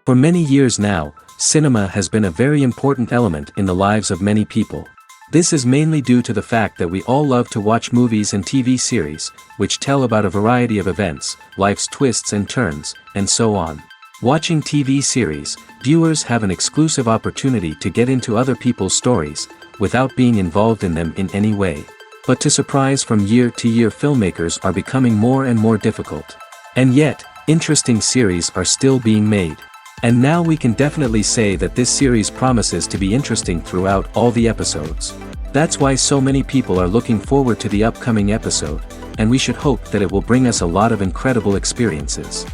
For many years now, cinema has been a very important element in the lives of many people. This is mainly due to the fact that we all love to watch movies and TV series, which tell about a variety of events, life's twists and turns, and so on. Watching TV series, viewers have an exclusive opportunity to get into other people's stories, without being involved in them in any way. But to surprise from year to year, filmmakers are becoming more and more difficult. And yet, interesting series are still being made. And now we can definitely say that this series promises to be interesting throughout all the episodes. That's why so many people are looking forward to the upcoming episode, and we should hope that it will bring us a lot of incredible experiences.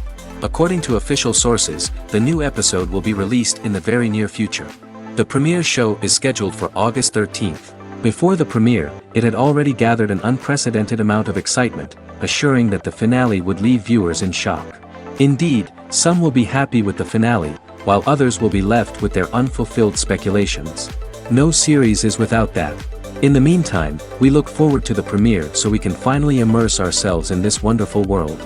According to official sources, the new episode will be released in the very near future. The premiere show is scheduled for August 13th. Before the premiere, it had already gathered an unprecedented amount of excitement, assuring that the finale would leave viewers in shock. Indeed, some will be happy with the finale, while others will be left with their unfulfilled speculations. No series is without that. In the meantime, we look forward to the premiere so we can finally immerse ourselves in this wonderful world.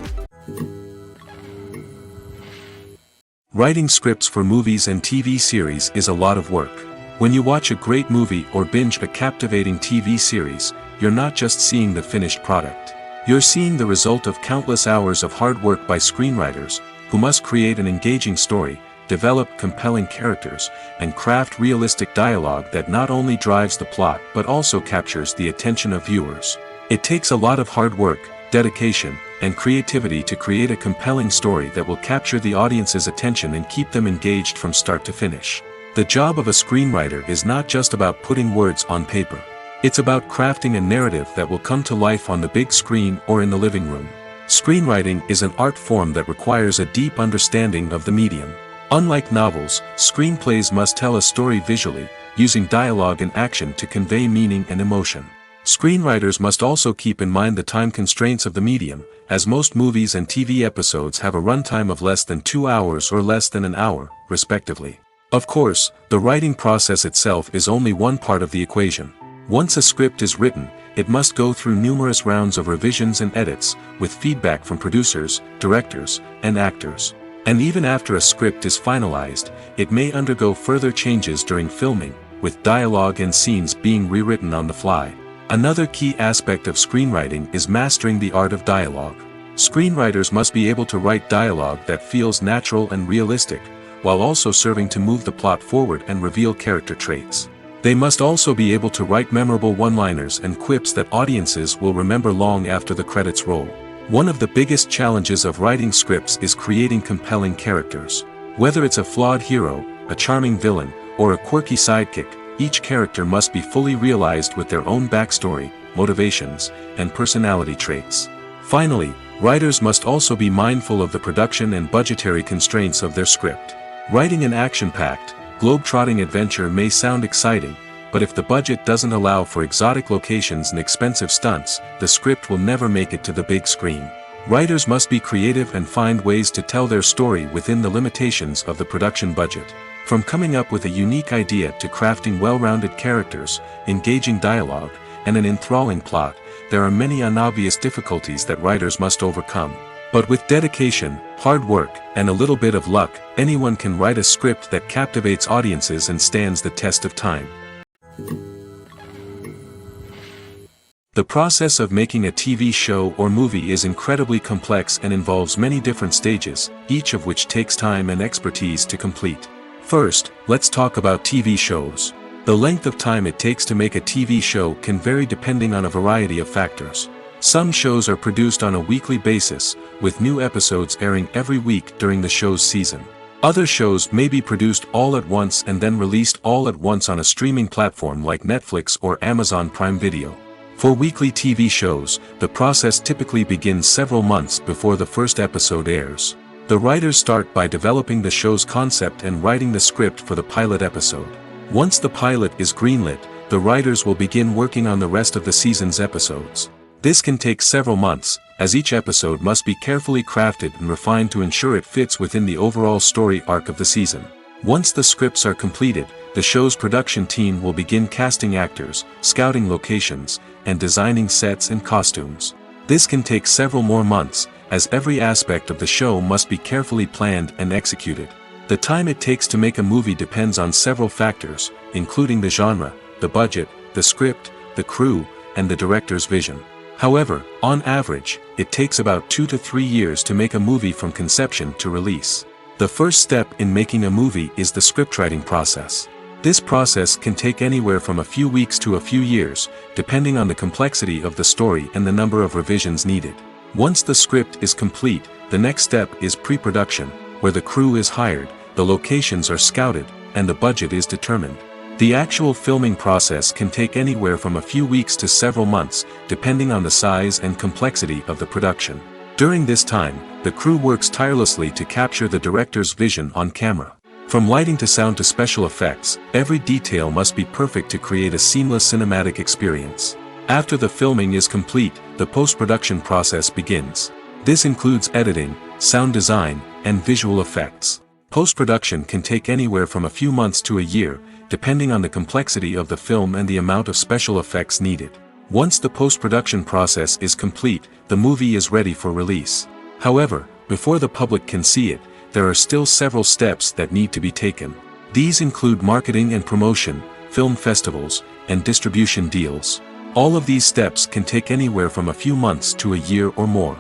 Writing scripts for movies and TV series is a lot of work. When you watch a great movie or binge a captivating TV series, you're not just seeing the finished product. You're seeing the result of countless hours of hard work by screenwriters, who must create an engaging story, develop compelling characters, and craft realistic dialogue that not only drives the plot but also captures the attention of viewers. It takes a lot of hard work, dedication, and creativity to create a compelling story that will capture the audience's attention and keep them engaged from start to finish. The job of a screenwriter is not just about putting words on paper. It's about crafting a narrative that will come to life on the big screen or in the living room. Screenwriting is an art form that requires a deep understanding of the medium. Unlike novels, screenplays must tell a story visually, using dialogue and action to convey meaning and emotion. Screenwriters must also keep in mind the time constraints of the medium, as most movies and TV episodes have a runtime of less than 2 hours or less than an hour, respectively. Of course, the writing process itself is only one part of the equation. Once a script is written, it must go through numerous rounds of revisions and edits, with feedback from producers, directors, and actors. And even after a script is finalized, it may undergo further changes during filming, with dialogue and scenes being rewritten on the fly. Another key aspect of screenwriting is mastering the art of dialogue. Screenwriters must be able to write dialogue that feels natural and realistic, while also serving to move the plot forward and reveal character traits. They must also be able to write memorable one-liners and quips that audiences will remember long after the credits roll. One of the biggest challenges of writing scripts is creating compelling characters. Whether it's a flawed hero, a charming villain, or a quirky sidekick, each character must be fully realized with their own backstory, motivations, and personality traits. Finally, writers must also be mindful of the production and budgetary constraints of their script. Writing an action-packed, globe-trotting adventure may sound exciting, but if the budget doesn't allow for exotic locations and expensive stunts, the script will never make it to the big screen. Writers must be creative and find ways to tell their story within the limitations of the production budget. From coming up with a unique idea to crafting well-rounded characters, engaging dialogue, and an enthralling plot, there are many unobvious difficulties that writers must overcome. But with dedication, hard work, and a little bit of luck, anyone can write a script that captivates audiences and stands the test of time. The process of making a TV show or movie is incredibly complex and involves many different stages, each of which takes time and expertise to complete. First, let's talk about TV shows. The length of time it takes to make a TV show can vary depending on a variety of factors. Some shows are produced on a weekly basis, with new episodes airing every week during the show's season. Other shows may be produced all at once and then released all at once on a streaming platform like Netflix or Amazon Prime Video. For weekly TV shows, the process typically begins several months before the first episode airs. The writers start by developing the show's concept and writing the script for the pilot episode. Once the pilot is greenlit, the writers will begin working on the rest of the season's episodes. This can take several months, as each episode must be carefully crafted and refined to ensure it fits within the overall story arc of the season. Once the scripts are completed, the show's production team will begin casting actors, scouting locations, and designing sets and costumes. This can take several more months, as every aspect of the show must be carefully planned and executed. The time it takes to make a movie depends on several factors, including the genre, the budget, the script, the crew, and the director's vision. However, on average, it takes about 2 to 3 years to make a movie from conception to release. The first step in making a movie is the scriptwriting process. This process can take anywhere from a few weeks to a few years, depending on the complexity of the story and the number of revisions needed. Once the script is complete, the next step is pre-production, where the crew is hired, the locations are scouted, and the budget is determined. The actual filming process can take anywhere from a few weeks to several months, depending on the size and complexity of the production. During this time, the crew works tirelessly to capture the director's vision on camera. From lighting to sound to special effects, every detail must be perfect to create a seamless cinematic experience. After the filming is complete, the post-production process begins. This includes editing, sound design, and visual effects. Post-production can take anywhere from a few months to a year, depending on the complexity of the film and the amount of special effects needed. Once the post-production process is complete, the movie is ready for release. However, before the public can see it, there are still several steps that need to be taken. These include marketing and promotion, film festivals, and distribution deals. All of these steps can take anywhere from a few months to a year or more.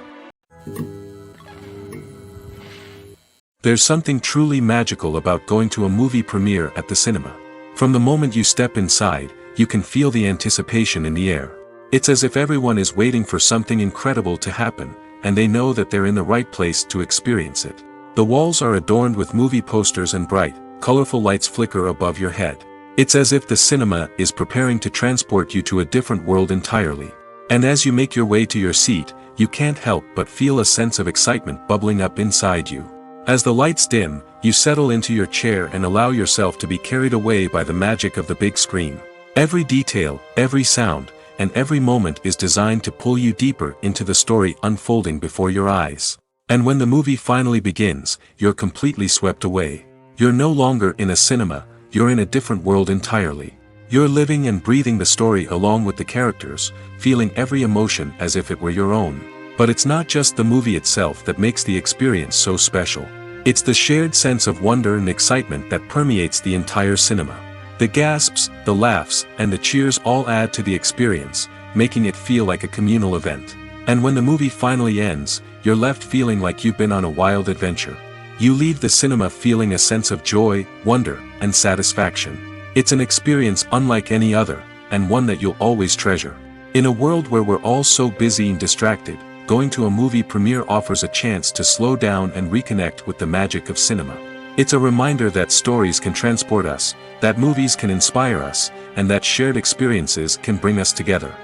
There's something truly magical about going to a movie premiere at the cinema. From the moment you step inside, you can feel the anticipation in the air. It's as if everyone is waiting for something incredible to happen, and they know that they're in the right place to experience it. The walls are adorned with movie posters and bright, colorful lights flicker above your head. It's as if the cinema is preparing to transport you to a different world entirely. And as you make your way to your seat, you can't help but feel a sense of excitement bubbling up inside you. As the lights dim, you settle into your chair and allow yourself to be carried away by the magic of the big screen. Every detail, every sound, and every moment is designed to pull you deeper into the story unfolding before your eyes. And when the movie finally begins, you're completely swept away. You're no longer in a cinema, you're in a different world entirely. You're living and breathing the story along with the characters, feeling every emotion as if it were your own. But it's not just the movie itself that makes the experience so special. It's the shared sense of wonder and excitement that permeates the entire cinema. The gasps, the laughs, and the cheers all add to the experience, making it feel like a communal event. And when the movie finally ends, you're left feeling like you've been on a wild adventure. You leave the cinema feeling a sense of joy, wonder, and satisfaction. It's an experience unlike any other, and one that you'll always treasure. In a world where we're all so busy and distracted, going to a movie premiere offers a chance to slow down and reconnect with the magic of cinema. It's a reminder that stories can transport us, that movies can inspire us, and that shared experiences can bring us together.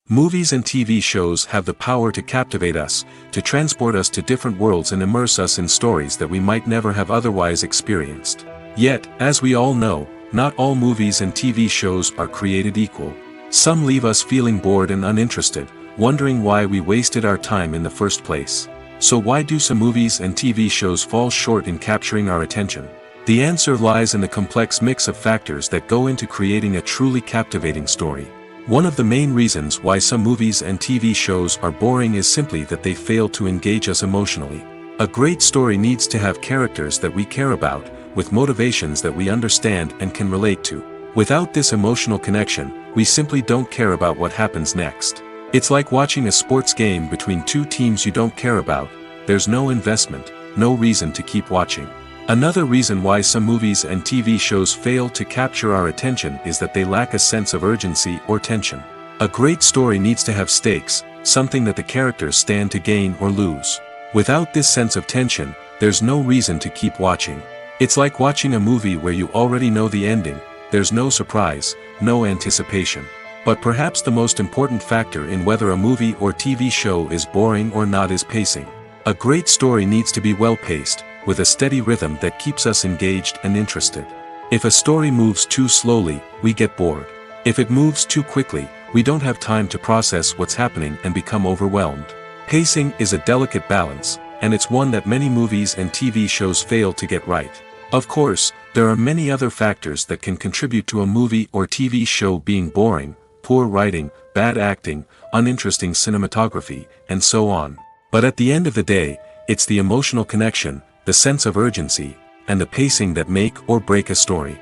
Movies and TV shows have the power to captivate us, to transport us to different worlds and immerse us in stories that we might never have otherwise experienced. Yet, as we all know, not all movies and TV shows are created equal. Some leave us feeling bored and uninterested, wondering why we wasted our time in the first place. So why do some movies and TV shows fall short in capturing our attention? The answer lies in the complex mix of factors that go into creating a truly captivating story. One of the main reasons why some movies and TV shows are boring is simply that they fail to engage us emotionally. A great story needs to have characters that we care about, with motivations that we understand and can relate to. Without this emotional connection, we simply don't care about what happens next. It's like watching a sports game between two teams you don't care about. There's no investment, no reason to keep watching. Another reason why some movies and TV shows fail to capture our attention is that they lack a sense of urgency or tension. A great story needs to have stakes, something that the characters stand to gain or lose. Without this sense of tension, there's no reason to keep watching. It's like watching a movie where you already know the ending. There's no surprise, no anticipation. But perhaps the most important factor in whether a movie or TV show is boring or not is pacing. A great story needs to be well-paced, with a steady rhythm that keeps us engaged and interested. If a story moves too slowly, we get bored. If it moves too quickly, we don't have time to process what's happening and become overwhelmed. Pacing is a delicate balance, and it's one that many movies and TV shows fail to get right. Of course, there are many other factors that can contribute to a movie or TV show being boring: poor writing, bad acting, uninteresting cinematography, and so on. But at the end of the day, It's the emotional connection, the sense of urgency, and the pacing that make or break a story.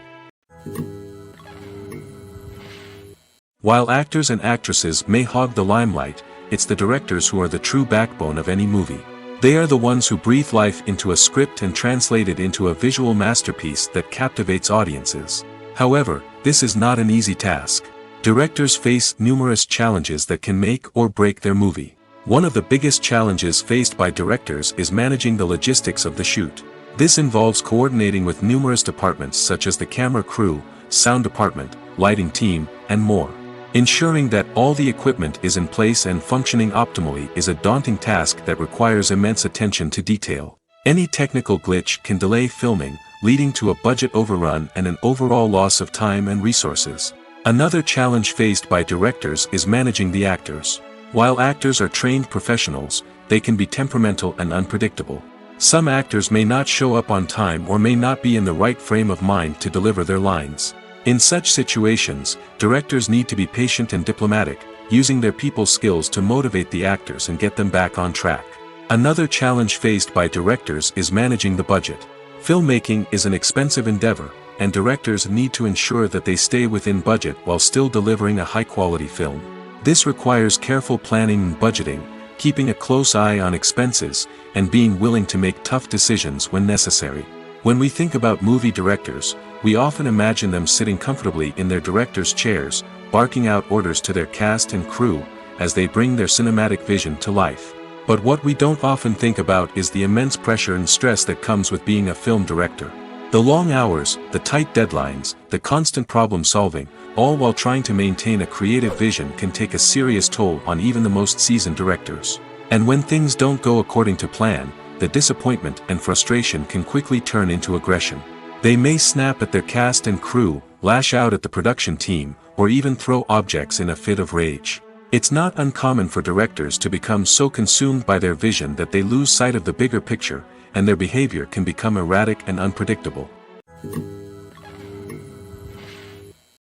While actors and actresses may hog the limelight, it's the directors who are the true backbone of any movie. They are the ones who breathe life into a script and translate it into a visual masterpiece that captivates audiences. However, this is not an easy task. Directors face numerous challenges that can make or break their movie. One of the biggest challenges faced by directors is managing the logistics of the shoot. This involves coordinating with numerous departments such as the camera crew, sound department, lighting team, and more. Ensuring that all the equipment is in place and functioning optimally is a daunting task that requires immense attention to detail. Any technical glitch can delay filming, leading to a budget overrun and an overall loss of time and resources. Another challenge faced by directors is managing the actors. While actors are trained professionals, they can be temperamental and unpredictable. Some actors may not show up on time or may not be in the right frame of mind to deliver their lines. In such situations, directors need to be patient and diplomatic, using their people skills to motivate the actors and get them back on track. Another challenge faced by directors is managing the budget. Filmmaking is an expensive endeavor, and directors need to ensure that they stay within budget while still delivering a high-quality film. This requires careful planning and budgeting, keeping a close eye on expenses, and being willing to make tough decisions when necessary. When we think about movie directors, we often imagine them sitting comfortably in their director's chairs, barking out orders to their cast and crew, as they bring their cinematic vision to life. But what we don't often think about is the immense pressure and stress that comes with being a film director. The long hours, the tight deadlines, the constant problem solving, all while trying to maintain a creative vision can take a serious toll on even the most seasoned directors. And when things don't go according to plan, the disappointment and frustration can quickly turn into aggression. They may snap at their cast and crew, lash out at the production team, or even throw objects in a fit of rage. It's not uncommon for directors to become so consumed by their vision that they lose sight of the bigger picture, and their behavior can become erratic and unpredictable.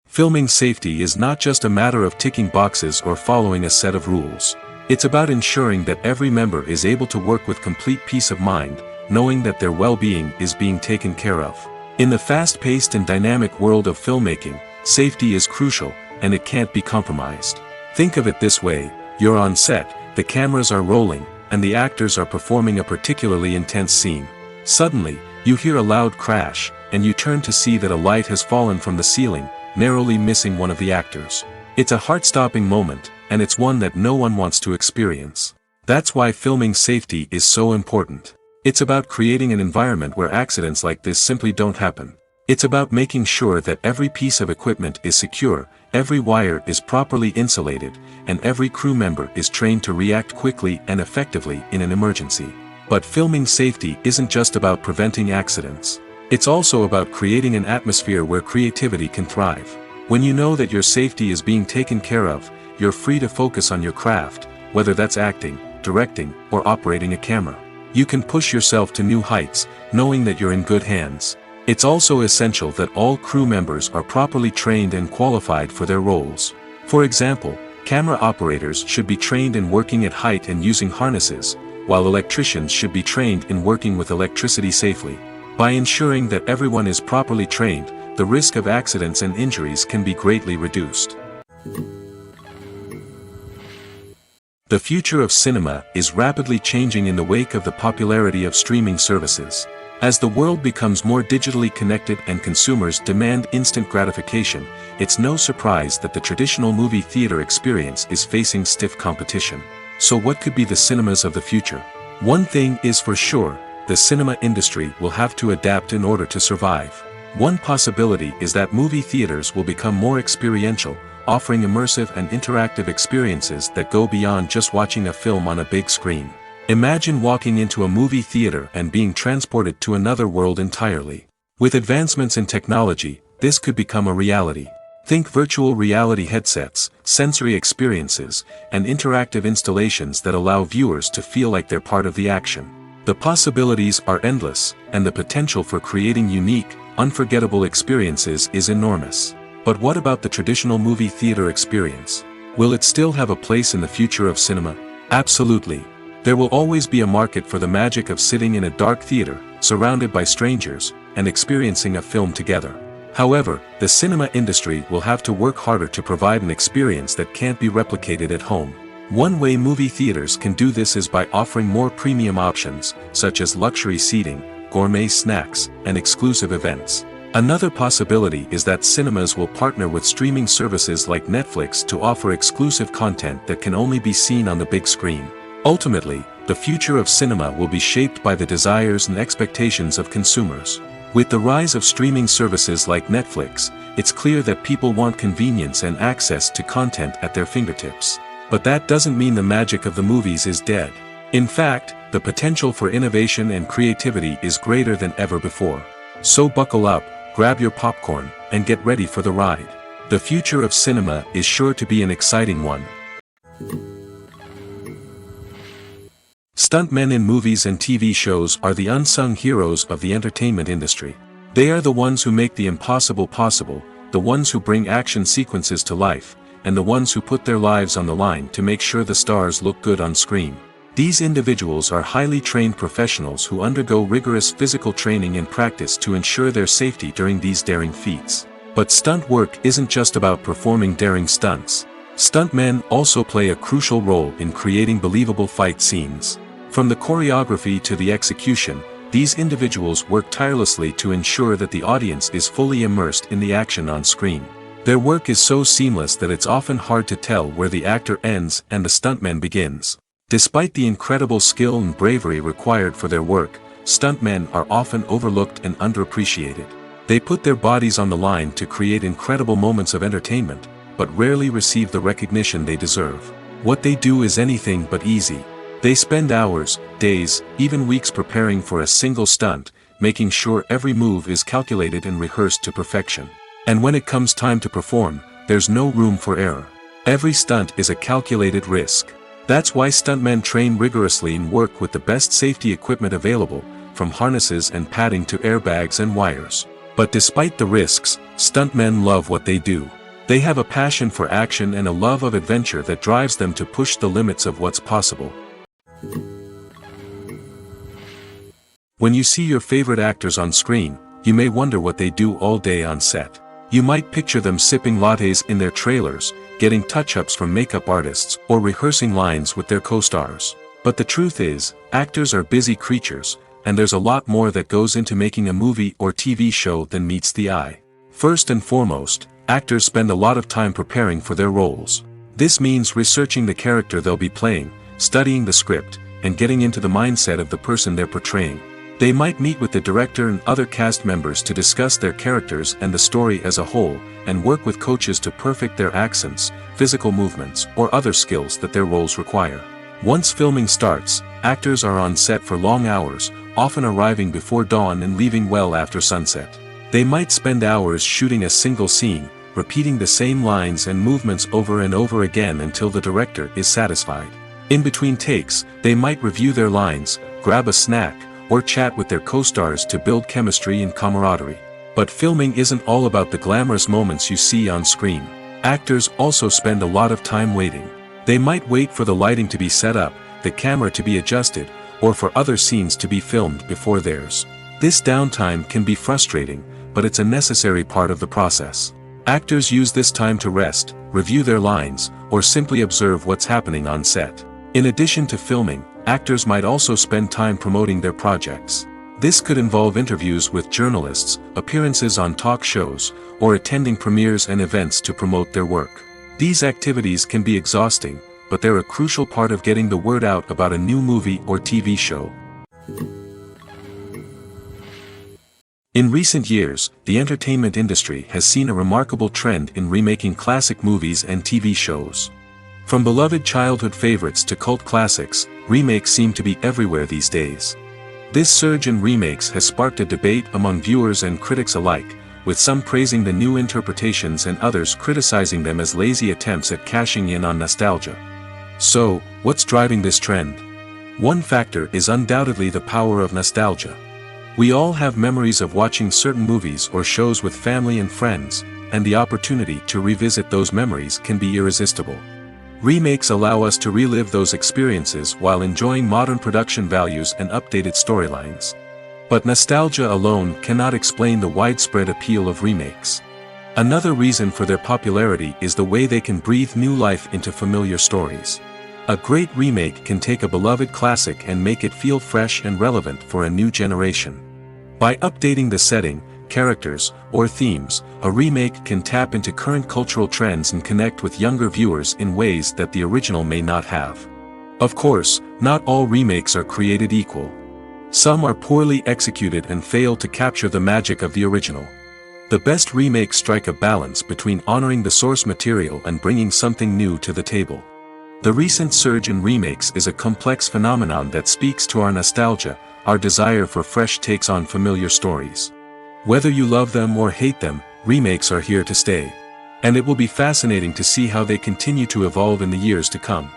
Filming safety is not just a matter of ticking boxes or following a set of rules. It's about ensuring that every member is able to work with complete peace of mind, knowing that their well-being is being taken care of. In the fast-paced and dynamic world of filmmaking, safety is crucial, and it can't be compromised. Think of it this way: you're on set, the cameras are rolling, and the actors are performing a particularly intense scene. Suddenly, you hear a loud crash, and you turn to see that a light has fallen from the ceiling, narrowly missing one of the actors. It's a heart-stopping moment, and it's one that no one wants to experience. That's why filming safety is so important. It's about creating an environment where accidents like this simply don't happen. It's about making sure that every piece of equipment is secure, every wire is properly insulated, and every crew member is trained to react quickly and effectively in an emergency. But filming safety isn't just about preventing accidents. It's also about creating an atmosphere where creativity can thrive. When you know that your safety is being taken care of, you're free to focus on your craft, whether that's acting, directing, or operating a camera. You can push yourself to new heights, knowing that you're in good hands. It's also essential that all crew members are properly trained and qualified for their roles. For example, camera operators should be trained in working at height and using harnesses, while electricians should be trained in working with electricity safely. By ensuring that everyone is properly trained, the risk of accidents and injuries can be greatly reduced. The future of cinema is rapidly changing in the wake of the popularity of streaming services. As the world becomes more digitally connected and consumers demand instant gratification, it's no surprise that the traditional movie theater experience is facing stiff competition. So what could be the cinemas of the future? One thing is for sure: the cinema industry will have to adapt in order to survive. One possibility is that movie theaters will become more experiential, offering immersive and interactive experiences that go beyond just watching a film on a big screen. Imagine walking into a movie theater and being transported to another world entirely. With advancements in technology, this could become a reality. Think virtual reality headsets, sensory experiences, and interactive installations that allow viewers to feel like they're part of the action. The possibilities are endless, and the potential for creating unique, unforgettable experiences is enormous. But what about the traditional movie theater experience? Will it still have a place in the future of cinema? Absolutely. There will always be a market for the magic of sitting in a dark theater, surrounded by strangers, and experiencing a film together. However, the cinema industry will have to work harder to provide an experience that can't be replicated at home. One way movie theaters can do this is by offering more premium options, such as luxury seating, gourmet snacks, and exclusive events. Another possibility is that cinemas will partner with streaming services like Netflix to offer exclusive content that can only be seen on the big screen. Ultimately, the future of cinema will be shaped by the desires and expectations of consumers. With the rise of streaming services like Netflix, it's clear that people want convenience and access to content at their fingertips. But that doesn't mean the magic of the movies is dead. In fact, the potential for innovation and creativity is greater than ever before. So buckle up, grab your popcorn, and get ready for the ride. The future of cinema is sure to be an exciting one. Stuntmen in movies and TV shows are the unsung heroes of the entertainment industry. They are the ones who make the impossible possible, the ones who bring action sequences to life, and the ones who put their lives on the line to make sure the stars look good on screen. These individuals are highly trained professionals who undergo rigorous physical training and practice to ensure their safety during these daring feats. But stunt work isn't just about performing daring stunts. Stuntmen also play a crucial role in creating believable fight scenes. From the choreography to the execution, these individuals work tirelessly to ensure that the audience is fully immersed in the action on screen. Their work is so seamless that it's often hard to tell where the actor ends and the stuntman begins. Despite the incredible skill and bravery required for their work, stuntmen are often overlooked and underappreciated. They put their bodies on the line to create incredible moments of entertainment, but rarely receive the recognition they deserve. What they do is anything but easy. They spend hours, days, even weeks preparing for a single stunt, making sure every move is calculated and rehearsed to perfection. And when it comes time to perform, there's no room for error. Every stunt is a calculated risk. That's why stuntmen train rigorously and work with the best safety equipment available, from harnesses and padding to airbags and wires. But despite the risks, stuntmen love what they do. They have a passion for action and a love of adventure that drives them to push the limits of what's possible. When you see your favorite actors on screen, you may wonder what they do all day on set. You might picture them sipping lattes in their trailers, getting touch-ups from makeup artists, or rehearsing lines with their co-stars. But the truth is, actors are busy creatures, and there's a lot more that goes into making a movie or TV show than meets the eye. First and foremost, actors spend a lot of time preparing for their roles. This means researching the character they'll be playing, studying the script, and getting into the mindset of the person they're portraying. They might meet with the director and other cast members to discuss their characters and the story as a whole, and work with coaches to perfect their accents, physical movements, or other skills that their roles require. Once filming starts, actors are on set for long hours, often arriving before dawn and leaving well after sunset. They might spend hours shooting a single scene, repeating the same lines and movements over and over again until the director is satisfied. In between takes, they might review their lines, grab a snack, or chat with their co-stars to build chemistry and camaraderie. But filming isn't all about the glamorous moments you see on screen. Actors also spend a lot of time waiting. They might wait for the lighting to be set up, the camera to be adjusted, or for other scenes to be filmed before theirs. This downtime can be frustrating, but it's a necessary part of the process. Actors use this time to rest, review their lines, or simply observe what's happening on set. In addition to filming, actors might also spend time promoting their projects. This could involve interviews with journalists, appearances on talk shows, or attending premieres and events to promote their work. These activities can be exhausting, but they're a crucial part of getting the word out about a new movie or TV show. In recent years, the entertainment industry has seen a remarkable trend in remaking classic movies and TV shows. From beloved childhood favorites to cult classics, remakes seem to be everywhere these days. This surge in remakes has sparked a debate among viewers and critics alike, with some praising the new interpretations and others criticizing them as lazy attempts at cashing in on nostalgia. So, what's driving this trend? One factor is undoubtedly the power of nostalgia. We all have memories of watching certain movies or shows with family and friends, and the opportunity to revisit those memories can be irresistible. Remakes allow us to relive those experiences while enjoying modern production values and updated storylines. But nostalgia alone cannot explain the widespread appeal of remakes. Another reason for their popularity is the way they can breathe new life into familiar stories. A great remake can take a beloved classic and make it feel fresh and relevant for a new generation. By updating the setting, characters, or themes, a remake can tap into current cultural trends and connect with younger viewers in ways that the original may not have. Of course, not all remakes are created equal. Some are poorly executed and fail to capture the magic of the original. The best remakes strike a balance between honoring the source material and bringing something new to the table. The recent surge in remakes is a complex phenomenon that speaks to our nostalgia, our desire for fresh takes on familiar stories. Whether you love them or hate them, remakes are here to stay. And it will be fascinating to see how they continue to evolve in the years to come.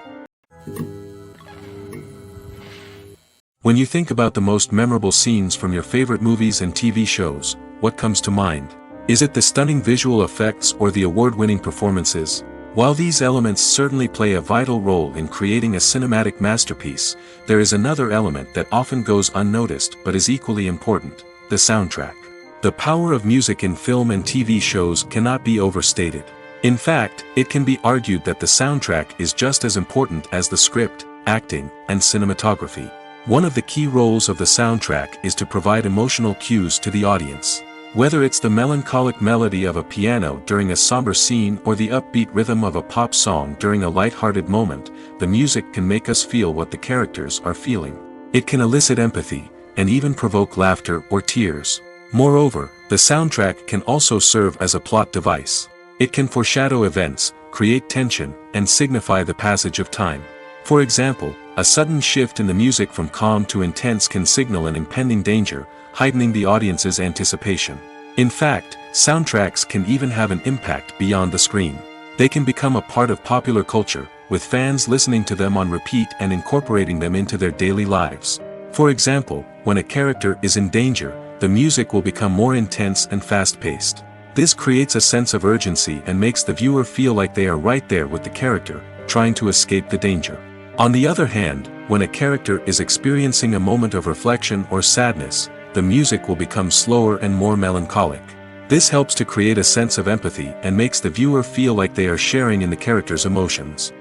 When you think about the most memorable scenes from your favorite movies and TV shows, what comes to mind? Is it the stunning visual effects or the award-winning performances? While these elements certainly play a vital role in creating a cinematic masterpiece, there is another element that often goes unnoticed but is equally important: the soundtrack. The power of music in film and TV shows cannot be overstated. In fact, it can be argued that the soundtrack is just as important as the script, acting, and cinematography. One of the key roles of the soundtrack is to provide emotional cues to the audience. Whether it's the melancholic melody of a piano during a somber scene or the upbeat rhythm of a pop song during a light-hearted moment, the music can make us feel what the characters are feeling. It can elicit empathy, and even provoke laughter or tears. Moreover, the soundtrack can also serve as a plot device. It can foreshadow events, create tension, and signify the passage of time. For example, a sudden shift in the music from calm to intense can signal an impending danger, heightening the audience's anticipation. In fact, soundtracks can even have an impact beyond the screen. They can become a part of popular culture, with fans listening to them on repeat and incorporating them into their daily lives. For example, when a character is in danger, the music will become more intense and fast-paced. This creates a sense of urgency and makes the viewer feel like they are right there with the character, trying to escape the danger. On the other hand, when a character is experiencing a moment of reflection or sadness, the music will become slower and more melancholic. This helps to create a sense of empathy and makes the viewer feel like they are sharing in the character's emotions.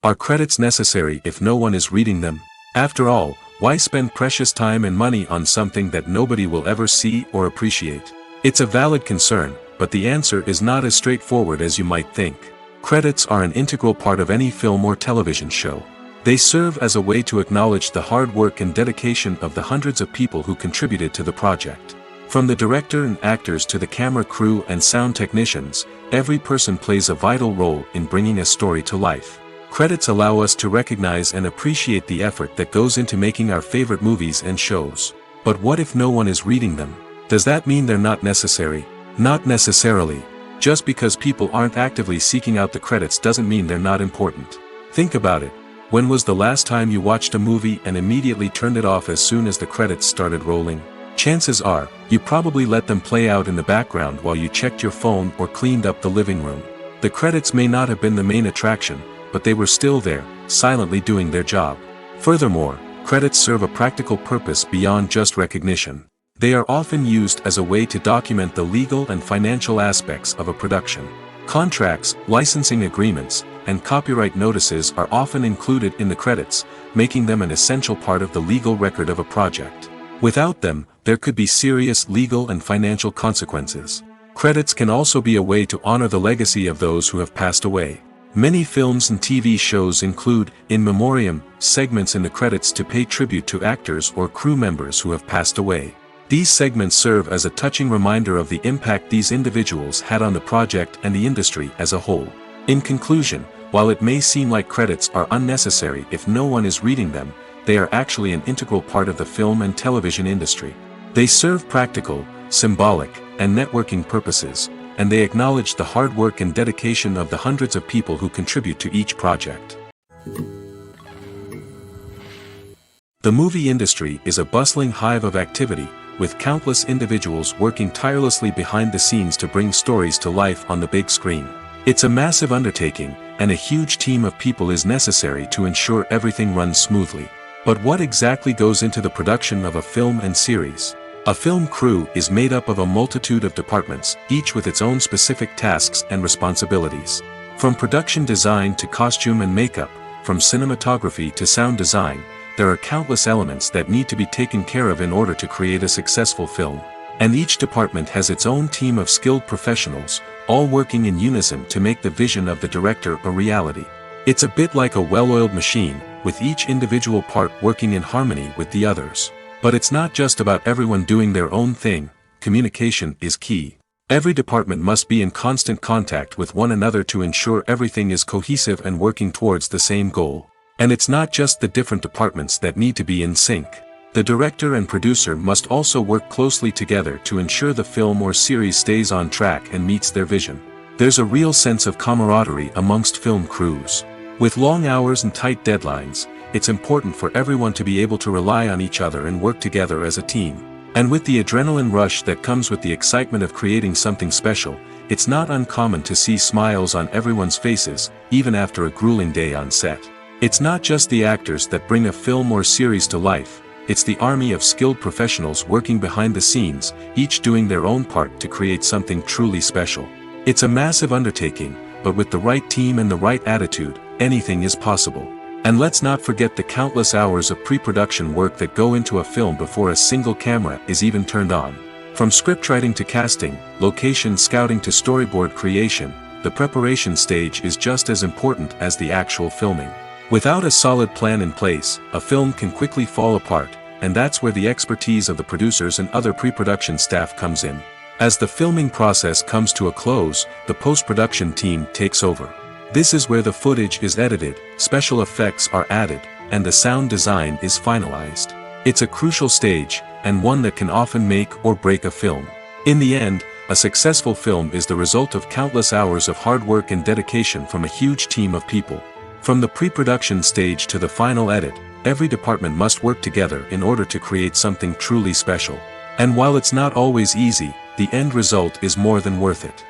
Are credits necessary if no one is reading them? After all, why spend precious time and money on something that nobody will ever see or appreciate? It's a valid concern, but the answer is not as straightforward as you might think. Credits are an integral part of any film or television show. They serve as a way to acknowledge the hard work and dedication of the hundreds of people who contributed to the project. From the director and actors to the camera crew and sound technicians, every person plays a vital role in bringing a story to life. Credits allow us to recognize and appreciate the effort that goes into making our favorite movies and shows. But what if no one is reading them? Does that mean they're not necessary? Not necessarily. Just because people aren't actively seeking out the credits doesn't mean they're not important. Think about it. When was the last time you watched a movie and immediately turned it off as soon as the credits started rolling? Chances are, you probably let them play out in the background while you checked your phone or cleaned up the living room. The credits may not have been the main attraction, but they were still there, silently doing their job. Furthermore, credits serve a practical purpose beyond just recognition. They are often used as a way to document the legal and financial aspects of a production. Contracts, licensing agreements, and copyright notices are often included in the credits, making them an essential part of the legal record of a project. Without them, there could be serious legal and financial consequences. Credits can also be a way to honor the legacy of those who have passed away. Many films and TV shows include, in memoriam, segments in the credits to pay tribute to actors or crew members who have passed away. These segments serve as a touching reminder of the impact these individuals had on the project and the industry as a whole. In conclusion, while it may seem like credits are unnecessary if no one is reading them, they are actually an integral part of the film and television industry. They serve practical, symbolic, and networking purposes, and they acknowledge the hard work and dedication of the hundreds of people who contribute to each project. The movie industry is a bustling hive of activity, with countless individuals working tirelessly behind the scenes to bring stories to life on the big screen. It's a massive undertaking, and a huge team of people is necessary to ensure everything runs smoothly. But what exactly goes into the production of a film and series? A film crew is made up of a multitude of departments, each with its own specific tasks and responsibilities. From production design to costume and makeup, from cinematography to sound design, there are countless elements that need to be taken care of in order to create a successful film. And each department has its own team of skilled professionals, all working in unison to make the vision of the director a reality. It's a bit like a well-oiled machine, with each individual part working in harmony with the others. But it's not just about everyone doing their own thing. Communication is key. Every department must be in constant contact with one another to ensure everything is cohesive and working towards the same goal. And it's not just the different departments that need to be in sync. The director and producer must also work closely together to ensure the film or series stays on track and meets their vision. There's a real sense of camaraderie amongst film crews. With long hours and tight deadlines, it's important for everyone to be able to rely on each other and work together as a team. And with the adrenaline rush that comes with the excitement of creating something special, it's not uncommon to see smiles on everyone's faces, even after a grueling day on set. It's not just the actors that bring a film or series to life, it's the army of skilled professionals working behind the scenes, each doing their own part to create something truly special. It's a massive undertaking, but with the right team and the right attitude, anything is possible. And let's not forget the countless hours of pre-production work that go into a film before a single camera is even turned on. From scriptwriting to casting, location scouting to storyboard creation, the preparation stage is just as important as the actual filming. Without a solid plan in place, a film can quickly fall apart, and that's where the expertise of the producers and other pre-production staff comes in. As the filming process comes to a close, the post-production team takes over. This is where the footage is edited, special effects are added, and the sound design is finalized. It's a crucial stage, and one that can often make or break a film. In the end, a successful film is the result of countless hours of hard work and dedication from a huge team of people. From the pre-production stage to the final edit, every department must work together in order to create something truly special. And while it's not always easy, the end result is more than worth it.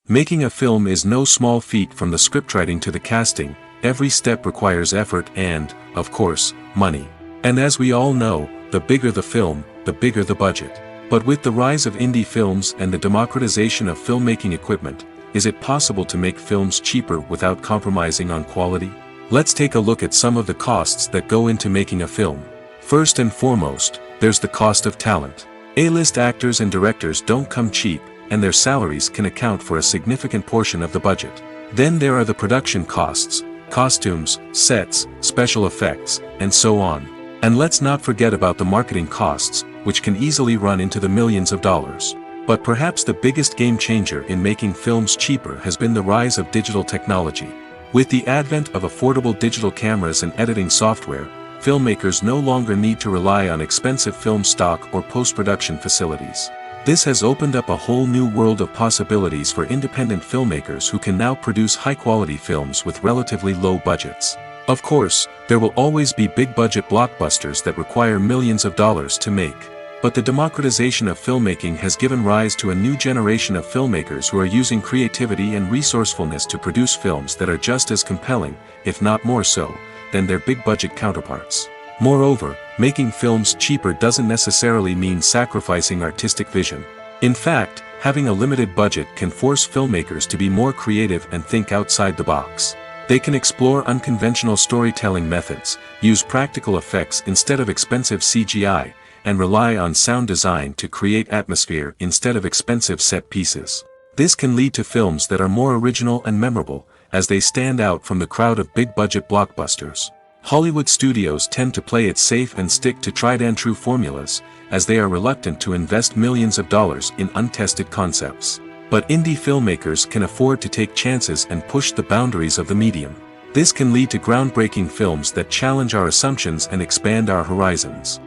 Making a film is no small feat. From the scriptwriting to the casting, every step requires effort and, of course, money. And as we all know, the bigger the film, the bigger the budget. But with the rise of indie films and the democratization of filmmaking equipment, is it possible to make films cheaper without compromising on quality? Let's take a look at some of the costs that go into making a film. First and foremost, there's the cost of talent. A-list actors and directors don't come cheap, and their salaries can account for a significant portion of the budget. Then there are the production costs, costumes, sets, special effects, and so on. And let's not forget about the marketing costs, which can easily run into the millions of dollars. But perhaps the biggest game changer in making films cheaper has been the rise of digital technology. With the advent of affordable digital cameras and editing software, filmmakers no longer need to rely on expensive film stock or post-production facilities. This has opened up a whole new world of possibilities for independent filmmakers who can now produce high-quality films with relatively low budgets. Of course, there will always be big-budget blockbusters that require millions of dollars to make. But the democratization of filmmaking has given rise to a new generation of filmmakers who are using creativity and resourcefulness to produce films that are just as compelling, if not more so, than their big-budget counterparts. Moreover, making films cheaper doesn't necessarily mean sacrificing artistic vision. In fact, having a limited budget can force filmmakers to be more creative and think outside the box. They can explore unconventional storytelling methods, use practical effects instead of expensive CGI, and rely on sound design to create atmosphere instead of expensive set pieces. This can lead to films that are more original and memorable, as they stand out from the crowd of big-budget blockbusters. Hollywood studios tend to play it safe and stick to tried-and-true formulas, as they are reluctant to invest millions of dollars in untested concepts. But indie filmmakers can afford to take chances and push the boundaries of the medium. This can lead to groundbreaking films that challenge our assumptions and expand our horizons.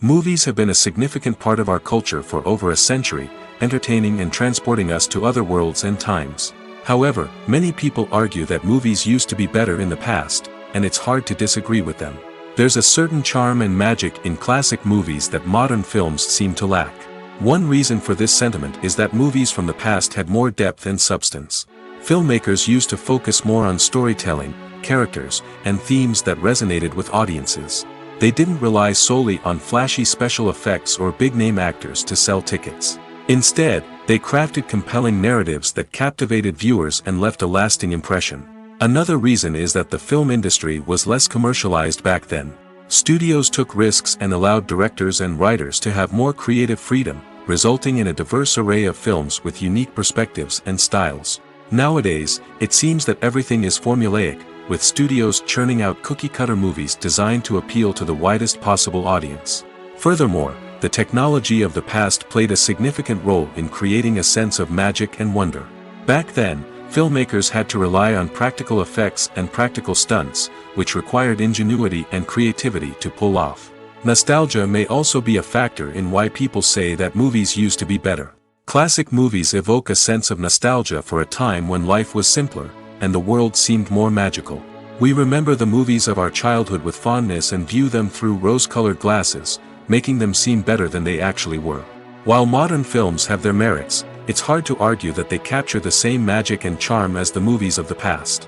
Movies have been a significant part of our culture for over a century, entertaining and transporting us to other worlds and times. However, many people argue that movies used to be better in the past, and it's hard to disagree with them. There's a certain charm and magic in classic movies that modern films seem to lack. One reason for this sentiment is that movies from the past had more depth and substance. Filmmakers used to focus more on storytelling, characters, and themes that resonated with audiences. They didn't rely solely on flashy special effects or big-name actors to sell tickets. Instead, they crafted compelling narratives that captivated viewers and left a lasting impression. Another reason is that the film industry was less commercialized back then. Studios took risks and allowed directors and writers to have more creative freedom, resulting in a diverse array of films with unique perspectives and styles. Nowadays, it seems that everything is formulaic, with studios churning out cookie-cutter movies designed to appeal to the widest possible audience. Furthermore, the technology of the past played a significant role in creating a sense of magic and wonder. Back then, filmmakers had to rely on practical effects and practical stunts, which required ingenuity and creativity to pull off. Nostalgia may also be a factor in why people say that movies used to be better. Classic movies evoke a sense of nostalgia for a time when life was simpler, and the world seemed more magical. We remember the movies of our childhood with fondness and view them through rose-colored glasses, making them seem better than they actually were. While modern films have their merits, it's hard to argue that they capture the same magic and charm as the movies of the past.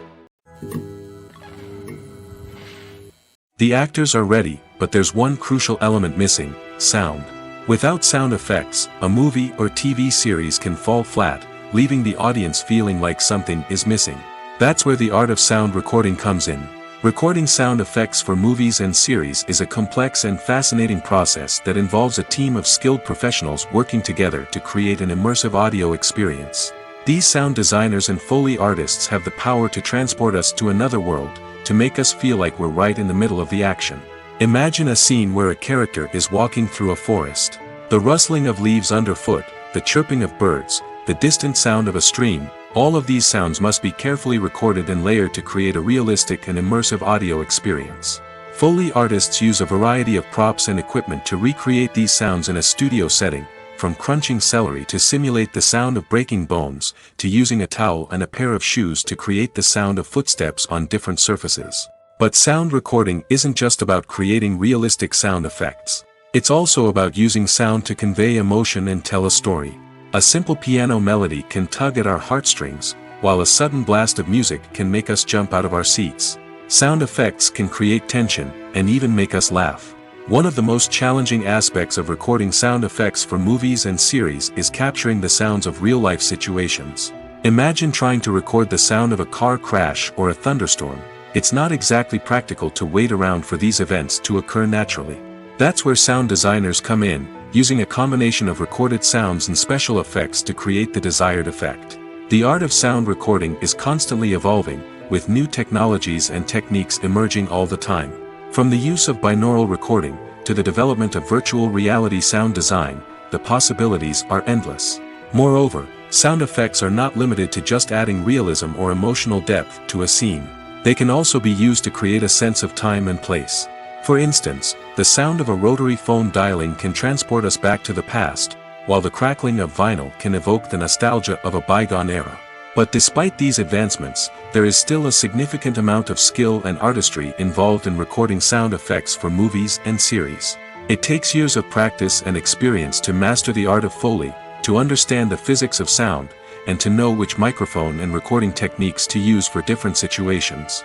The actors are ready, but there's one crucial element missing: sound. Without sound effects, a movie or TV series can fall flat, leaving the audience feeling like something is missing. That's where the art of sound recording comes in. Recording sound effects for movies and series is a complex and fascinating process that involves a team of skilled professionals working together to create an immersive audio experience. These sound designers and Foley artists have the power to transport us to another world, to make us feel like we're right in the middle of the action. Imagine a scene where a character is walking through a forest. The rustling of leaves underfoot, the chirping of birds, the distant sound of a stream, all of these sounds must be carefully recorded and layered to create a realistic and immersive audio experience. Foley artists use a variety of props and equipment to recreate these sounds in a studio setting, from crunching celery to simulate the sound of breaking bones, to using a towel and a pair of shoes to create the sound of footsteps on different surfaces. But sound recording isn't just about creating realistic sound effects. It's also about using sound to convey emotion and tell a story. A simple piano melody can tug at our heartstrings, while a sudden blast of music can make us jump out of our seats. Sound effects can create tension, and even make us laugh. One of the most challenging aspects of recording sound effects for movies and series is capturing the sounds of real-life situations. Imagine trying to record the sound of a car crash or a thunderstorm. It's not exactly practical to wait around for these events to occur naturally. That's where sound designers come in, using a combination of recorded sounds and special effects to create the desired effect. The art of sound recording is constantly evolving, with new technologies and techniques emerging all the time. From the use of binaural recording, to the development of virtual reality sound design, the possibilities are endless. Moreover, sound effects are not limited to just adding realism or emotional depth to a scene. They can also be used to create a sense of time and place. For instance, the sound of a rotary phone dialing can transport us back to the past, while the crackling of vinyl can evoke the nostalgia of a bygone era. But despite these advancements, there is still a significant amount of skill and artistry involved in recording sound effects for movies and series. It takes years of practice and experience to master the art of Foley, to understand the physics of sound, and to know which microphone and recording techniques to use for different situations.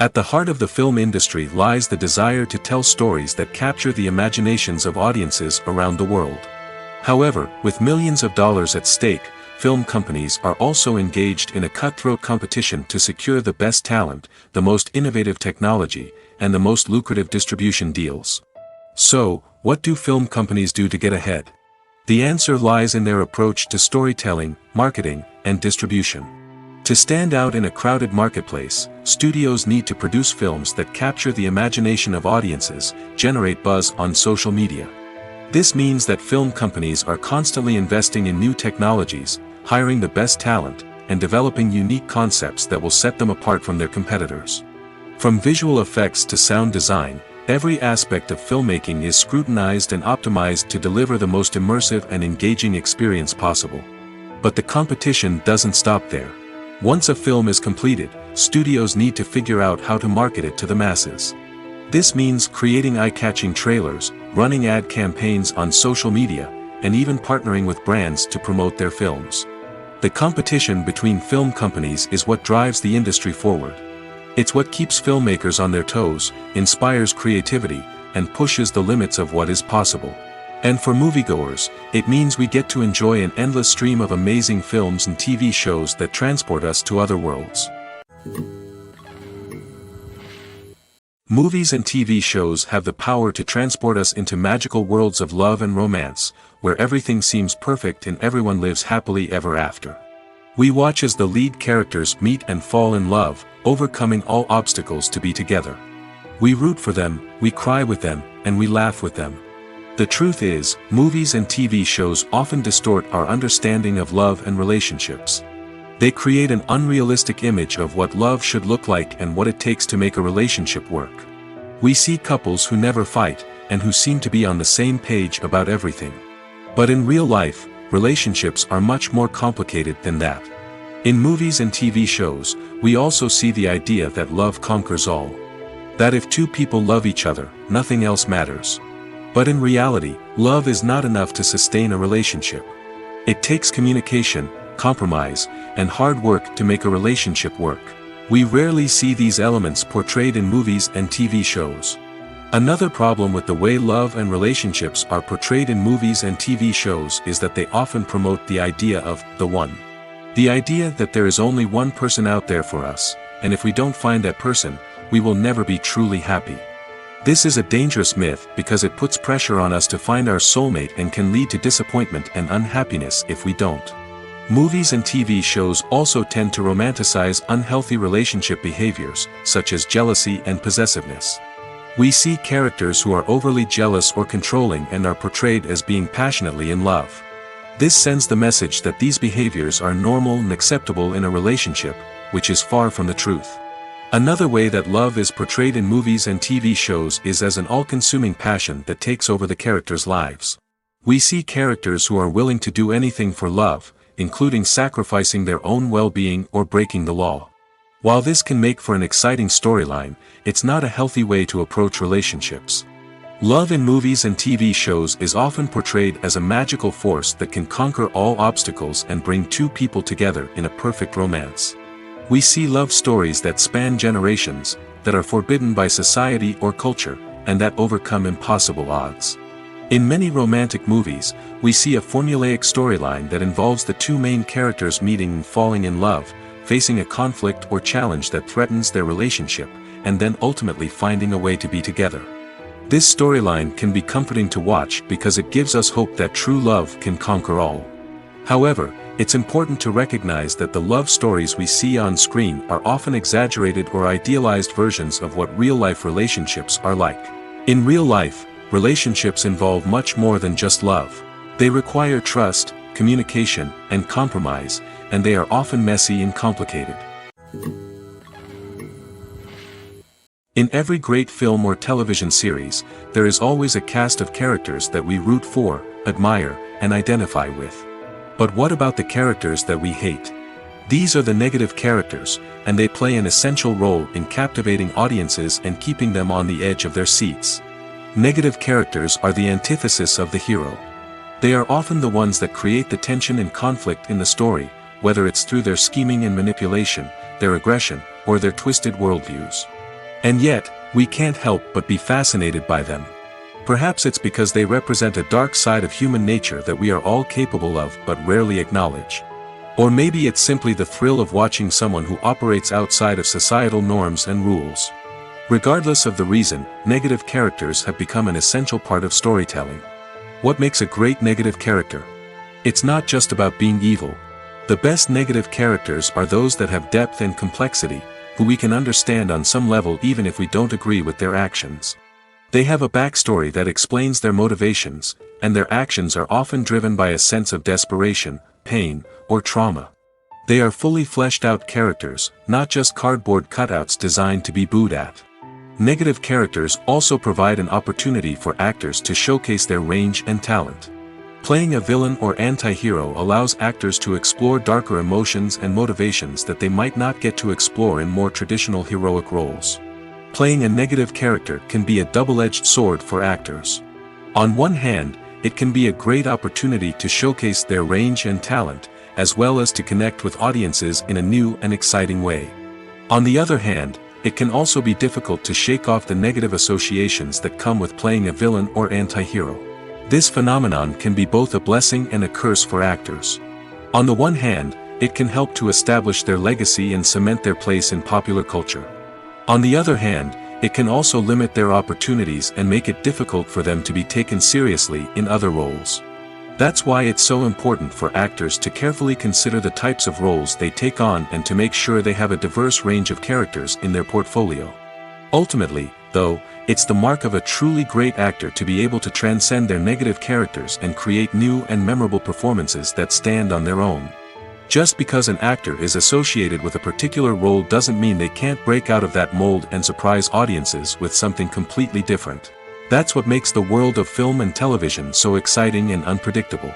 At the heart of the film industry lies the desire to tell stories that capture the imaginations of audiences around the world. However, with millions of dollars at stake, film companies are also engaged in a cutthroat competition to secure the best talent, the most innovative technology, and the most lucrative distribution deals. So, what do film companies do to get ahead? The answer lies in their approach to storytelling, marketing, and distribution. To stand out in a crowded marketplace, studios need to produce films that capture the imagination of audiences, generate buzz on social media. This means that film companies are constantly investing in new technologies, hiring the best talent, and developing unique concepts that will set them apart from their competitors. From visual effects to sound design, every aspect of filmmaking is scrutinized and optimized to deliver the most immersive and engaging experience possible. But the competition doesn't stop there. Once a film is completed, studios need to figure out how to market it to the masses. This means creating eye-catching trailers, running ad campaigns on social media, and even partnering with brands to promote their films. The competition between film companies is what drives the industry forward. It's what keeps filmmakers on their toes, inspires creativity, and pushes the limits of what is possible. And for moviegoers, it means we get to enjoy an endless stream of amazing films and TV shows that transport us to other worlds. Movies and TV shows have the power to transport us into magical worlds of love and romance, where everything seems perfect and everyone lives happily ever after. We watch as the lead characters meet and fall in love, overcoming all obstacles to be together. We root for them, we cry with them, and we laugh with them. The truth is, movies and TV shows often distort our understanding of love and relationships. They create an unrealistic image of what love should look like and what it takes to make a relationship work. We see couples who never fight, and who seem to be on the same page about everything. But in real life, relationships are much more complicated than that. In movies and TV shows, we also see the idea that love conquers all. That if two people love each other, nothing else matters. But in reality, love is not enough to sustain a relationship. It takes communication, compromise, and hard work to make a relationship work. We rarely see these elements portrayed in movies and TV shows. Another problem with the way love and relationships are portrayed in movies and TV shows is that they often promote the idea of the one. The idea that there is only one person out there for us, and if we don't find that person, we will never be truly happy. This is a dangerous myth because it puts pressure on us to find our soulmate and can lead to disappointment and unhappiness if we don't. Movies and TV shows also tend to romanticize unhealthy relationship behaviors, such as jealousy and possessiveness. We see characters who are overly jealous or controlling and are portrayed as being passionately in love. This sends the message that these behaviors are normal and acceptable in a relationship, which is far from the truth. Another way that love is portrayed in movies and TV shows is as an all-consuming passion that takes over the characters' lives. We see characters who are willing to do anything for love, including sacrificing their own well-being or breaking the law. While this can make for an exciting storyline, it's not a healthy way to approach relationships. Love in movies and TV shows is often portrayed as a magical force that can conquer all obstacles and bring two people together in a perfect romance. We see love stories that span generations, that are forbidden by society or culture, and that overcome impossible odds. In many romantic movies, we see a formulaic storyline that involves the two main characters meeting and falling in love, facing a conflict or challenge that threatens their relationship, and then ultimately finding a way to be together. This storyline can be comforting to watch because it gives us hope that true love can conquer all. However, it's important to recognize that the love stories we see on screen are often exaggerated or idealized versions of what real-life relationships are like. In real life, relationships involve much more than just love. They require trust, communication, and compromise, and they are often messy and complicated. In every great film or television series, there is always a cast of characters that we root for, admire, and identify with. But what about the characters that we hate? These are the negative characters, and they play an essential role in captivating audiences and keeping them on the edge of their seats. Negative characters are the antithesis of the hero. They are often the ones that create the tension and conflict in the story, whether it's through their scheming and manipulation, their aggression, or their twisted worldviews. And yet, we can't help but be fascinated by them. Perhaps it's because they represent a dark side of human nature that we are all capable of but rarely acknowledge. Or maybe it's simply the thrill of watching someone who operates outside of societal norms and rules. Regardless of the reason, negative characters have become an essential part of storytelling. What makes a great negative character? It's not just about being evil. The best negative characters are those that have depth and complexity, who we can understand on some level even if we don't agree with their actions. They have a backstory that explains their motivations, and their actions are often driven by a sense of desperation, pain, or trauma. They are fully fleshed out characters, not just cardboard cutouts designed to be booed at. Negative characters also provide an opportunity for actors to showcase their range and talent. Playing a villain or anti-hero allows actors to explore darker emotions and motivations that they might not get to explore in more traditional heroic roles. Playing a negative character can be a double-edged sword for actors. On one hand, it can be a great opportunity to showcase their range and talent, as well as to connect with audiences in a new and exciting way. On the other hand, it can also be difficult to shake off the negative associations that come with playing a villain or anti-hero. This phenomenon can be both a blessing and a curse for actors. On the one hand, it can help to establish their legacy and cement their place in popular culture. On the other hand, it can also limit their opportunities and make it difficult for them to be taken seriously in other roles. That's why it's so important for actors to carefully consider the types of roles they take on and to make sure they have a diverse range of characters in their portfolio. Ultimately, though, it's the mark of a truly great actor to be able to transcend their negative characters and create new and memorable performances that stand on their own. Just because an actor is associated with a particular role doesn't mean they can't break out of that mold and surprise audiences with something completely different. That's what makes the world of film and television so exciting and unpredictable.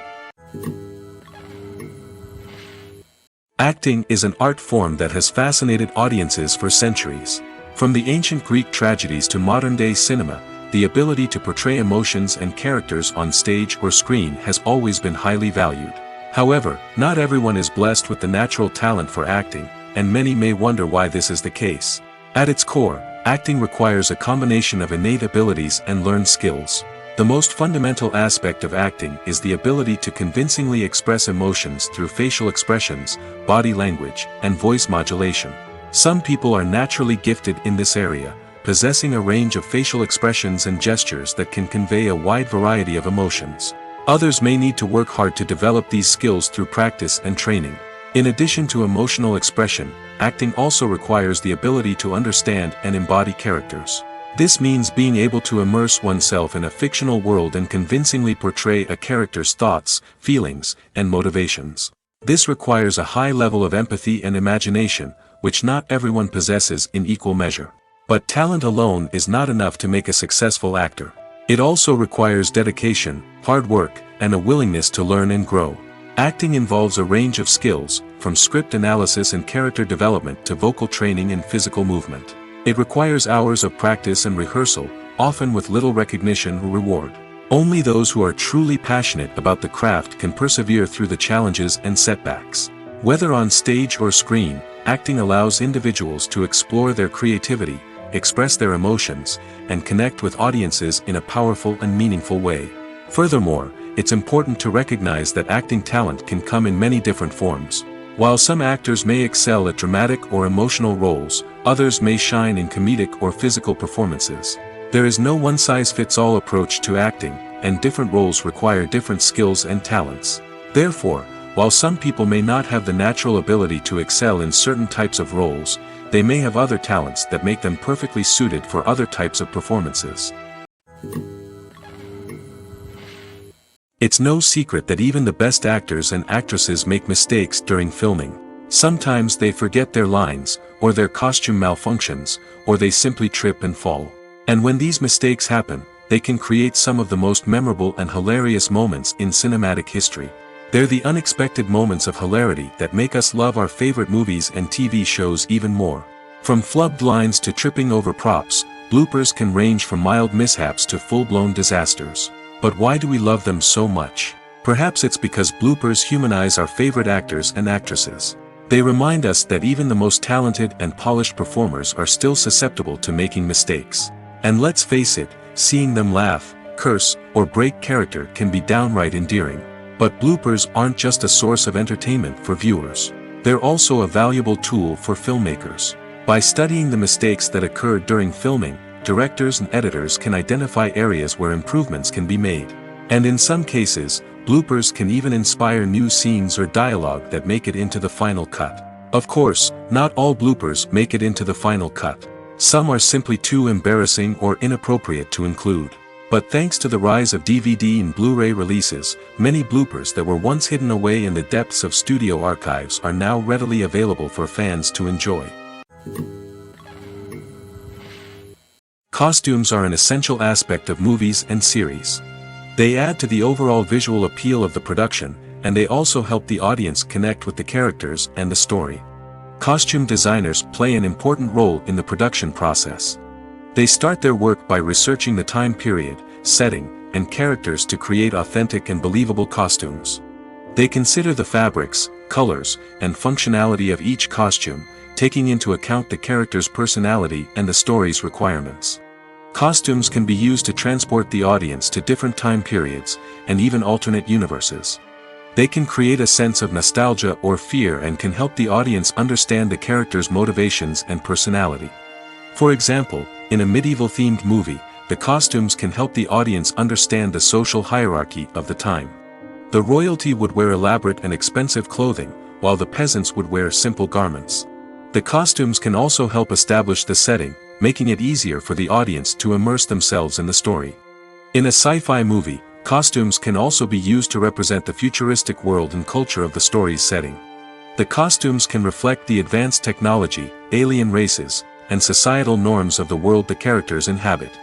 Acting is an art form that has fascinated audiences for centuries. From the ancient Greek tragedies to modern-day cinema, the ability to portray emotions and characters on stage or screen has always been highly valued. However, not everyone is blessed with the natural talent for acting, and many may wonder why this is the case. At its core, acting requires a combination of innate abilities and learned skills. The most fundamental aspect of acting is the ability to convincingly express emotions through facial expressions, body language, and voice modulation. Some people are naturally gifted in this area, possessing a range of facial expressions and gestures that can convey a wide variety of emotions. Others may need to work hard to develop these skills through practice and training. In addition to emotional expression, acting also requires the ability to understand and embody characters. This means being able to immerse oneself in a fictional world and convincingly portray a character's thoughts, feelings, and motivations. This requires a high level of empathy and imagination, which not everyone possesses in equal measure. But talent alone is not enough to make a successful actor. It also requires dedication, hard work, and a willingness to learn and grow. Acting involves a range of skills, from script analysis and character development to vocal training and physical movement. It requires hours of practice and rehearsal, often with little recognition or reward. Only those who are truly passionate about the craft can persevere through the challenges and setbacks. Whether on stage or screen, acting allows individuals to explore their creativity, express their emotions, and connect with audiences in a powerful and meaningful way. Furthermore, it's important to recognize that acting talent can come in many different forms. While some actors may excel at dramatic or emotional roles, others may shine in comedic or physical performances. There is no one-size-fits-all approach to acting, and different roles require different skills and talents. Therefore, while some people may not have the natural ability to excel in certain types of roles, they may have other talents that make them perfectly suited for other types of performances. It's no secret that even the best actors and actresses make mistakes during filming. Sometimes they forget their lines, or their costume malfunctions, or they simply trip and fall. And when these mistakes happen, they can create some of the most memorable and hilarious moments in cinematic history. They're the unexpected moments of hilarity that make us love our favorite movies and TV shows even more. From flubbed lines to tripping over props, bloopers can range from mild mishaps to full-blown disasters. But why do we love them so much? Perhaps it's because bloopers humanize our favorite actors and actresses. They remind us that even the most talented and polished performers are still susceptible to making mistakes. And let's face it, seeing them laugh, curse, or break character can be downright endearing. But bloopers aren't just a source of entertainment for viewers. They're also a valuable tool for filmmakers. By studying the mistakes that occurred during filming, directors and editors can identify areas where improvements can be made. And in some cases, bloopers can even inspire new scenes or dialogue that make it into the final cut. Of course, not all bloopers make it into the final cut. Some are simply too embarrassing or inappropriate to include. But thanks to the rise of DVD and Blu-ray releases, many bloopers that were once hidden away in the depths of studio archives are now readily available for fans to enjoy. Costumes are an essential aspect of movies and series. They add to the overall visual appeal of the production, and they also help the audience connect with the characters and the story. Costume designers play an important role in the production process. They start their work by researching the time period, setting, and characters to create authentic and believable costumes. They consider the fabrics, colors, and functionality of each costume, taking into account the character's personality and the story's requirements. Costumes can be used to transport the audience to different time periods, and even alternate universes. They can create a sense of nostalgia or fear and can help the audience understand the character's motivations and personality. For example, in a medieval-themed movie, the costumes can help the audience understand the social hierarchy of the time. The royalty would wear elaborate and expensive clothing, while the peasants would wear simple garments. The costumes can also help establish the setting, making it easier for the audience to immerse themselves in the story. In a sci-fi movie, costumes can also be used to represent the futuristic world and culture of the story's setting. The costumes can reflect the advanced technology, alien races, and societal norms of the world the characters inhabit.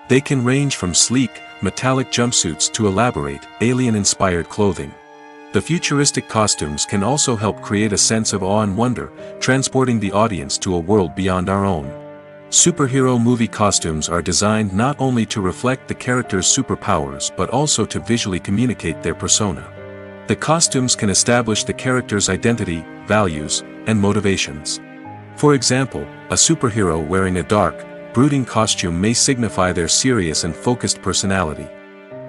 They can range from sleek, metallic jumpsuits to elaborate, alien-inspired clothing. The futuristic costumes can also help create a sense of awe and wonder, transporting the audience to a world beyond our own. Superhero movie costumes are designed not only to reflect the character's superpowers but also to visually communicate their persona. The costumes can establish the character's identity, values, and motivations. For example, a superhero wearing a dark, brooding costume may signify their serious and focused personality.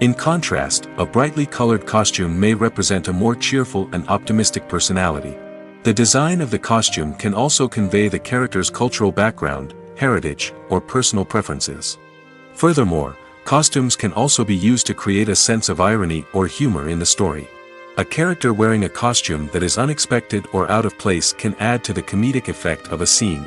In contrast, a brightly colored costume may represent a more cheerful and optimistic personality. The design of the costume can also convey the character's cultural background, heritage, or personal preferences. Furthermore, costumes can also be used to create a sense of irony or humor in the story. A character wearing a costume that is unexpected or out of place can add to the comedic effect of a scene.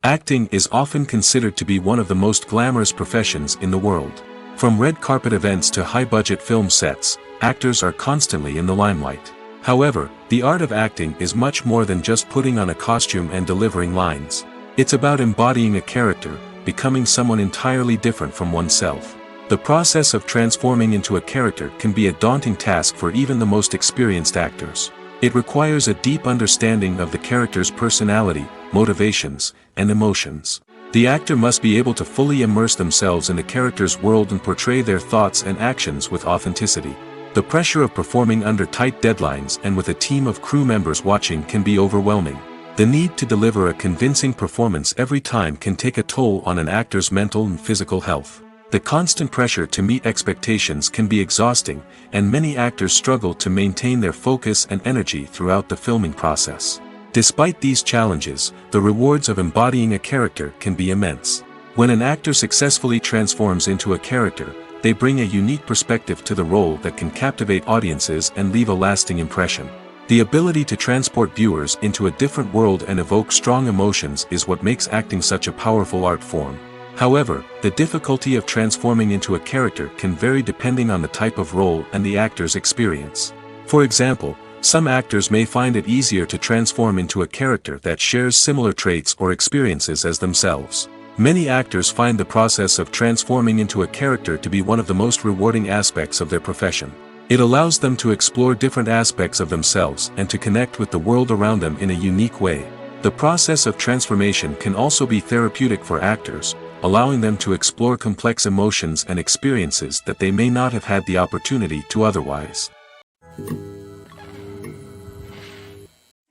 Acting is often considered to be one of the most glamorous professions in the world. From red carpet events to high-budget film sets, actors are constantly in the limelight. However, the art of acting is much more than just putting on a costume and delivering lines. It's about embodying a character, becoming someone entirely different from oneself. The process of transforming into a character can be a daunting task for even the most experienced actors. It requires a deep understanding of the character's personality, motivations, and emotions. The actor must be able to fully immerse themselves in the character's world and portray their thoughts and actions with authenticity. The pressure of performing under tight deadlines and with a team of crew members watching can be overwhelming. The need to deliver a convincing performance every time can take a toll on an actor's mental and physical health. The constant pressure to meet expectations can be exhausting, and many actors struggle to maintain their focus and energy throughout the filming process. Despite these challenges, the rewards of embodying a character can be immense. When an actor successfully transforms into a character, they bring a unique perspective to the role that can captivate audiences and leave a lasting impression. The ability to transport viewers into a different world and evoke strong emotions is what makes acting such a powerful art form. However, the difficulty of transforming into a character can vary depending on the type of role and the actor's experience. For example, some actors may find it easier to transform into a character that shares similar traits or experiences as themselves. Many actors find the process of transforming into a character to be one of the most rewarding aspects of their profession. It allows them to explore different aspects of themselves and to connect with the world around them in a unique way. The process of transformation can also be therapeutic for actors, allowing them to explore complex emotions and experiences that they may not have had the opportunity to otherwise.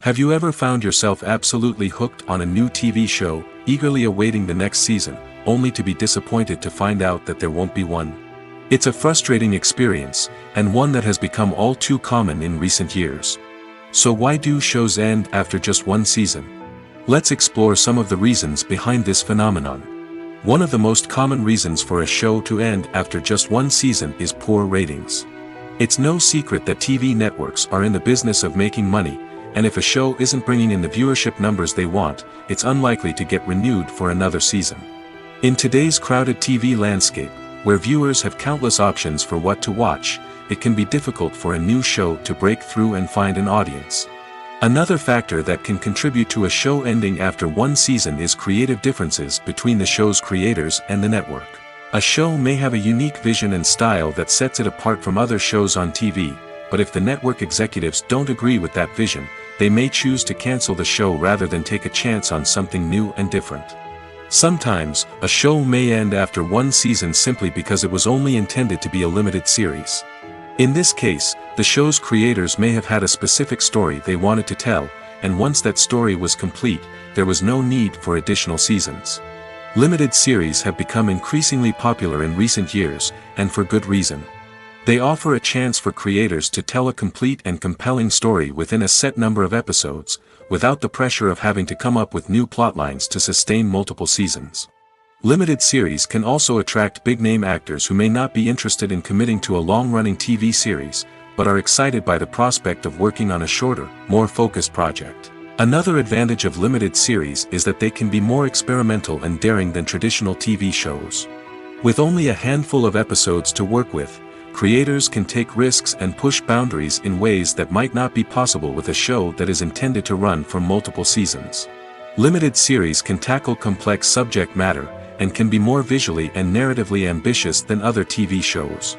Have you ever found yourself absolutely hooked on a new TV show, eagerly awaiting the next season, only to be disappointed to find out that there won't be one? It's a frustrating experience, and one that has become all too common in recent years. So why do shows end after just one season? Let's explore some of the reasons behind this phenomenon. One of the most common reasons for a show to end after just one season is poor ratings. It's no secret that TV networks are in the business of making money, and if a show isn't bringing in the viewership numbers they want, it's unlikely to get renewed for another season. In today's crowded TV landscape, where viewers have countless options for what to watch, it can be difficult for a new show to break through and find an audience. Another factor that can contribute to a show ending after one season is creative differences between the show's creators and the network. A show may have a unique vision and style that sets it apart from other shows on TV, but if the network executives don't agree with that vision, they may choose to cancel the show rather than take a chance on something new and different. Sometimes, a show may end after one season simply because it was only intended to be a limited series. In this case, the show's creators may have had a specific story they wanted to tell, and once that story was complete, there was no need for additional seasons. Limited series have become increasingly popular in recent years, and for good reason. They offer a chance for creators to tell a complete and compelling story within a set number of episodes, without the pressure of having to come up with new plotlines to sustain multiple seasons. Limited series can also attract big-name actors who may not be interested in committing to a long-running TV series, but are excited by the prospect of working on a shorter, more focused project. Another advantage of limited series is that they can be more experimental and daring than traditional TV shows. With only a handful of episodes to work with, creators can take risks and push boundaries in ways that might not be possible with a show that is intended to run for multiple seasons. Limited series can tackle complex subject matter, and can be more visually and narratively ambitious than other TV shows.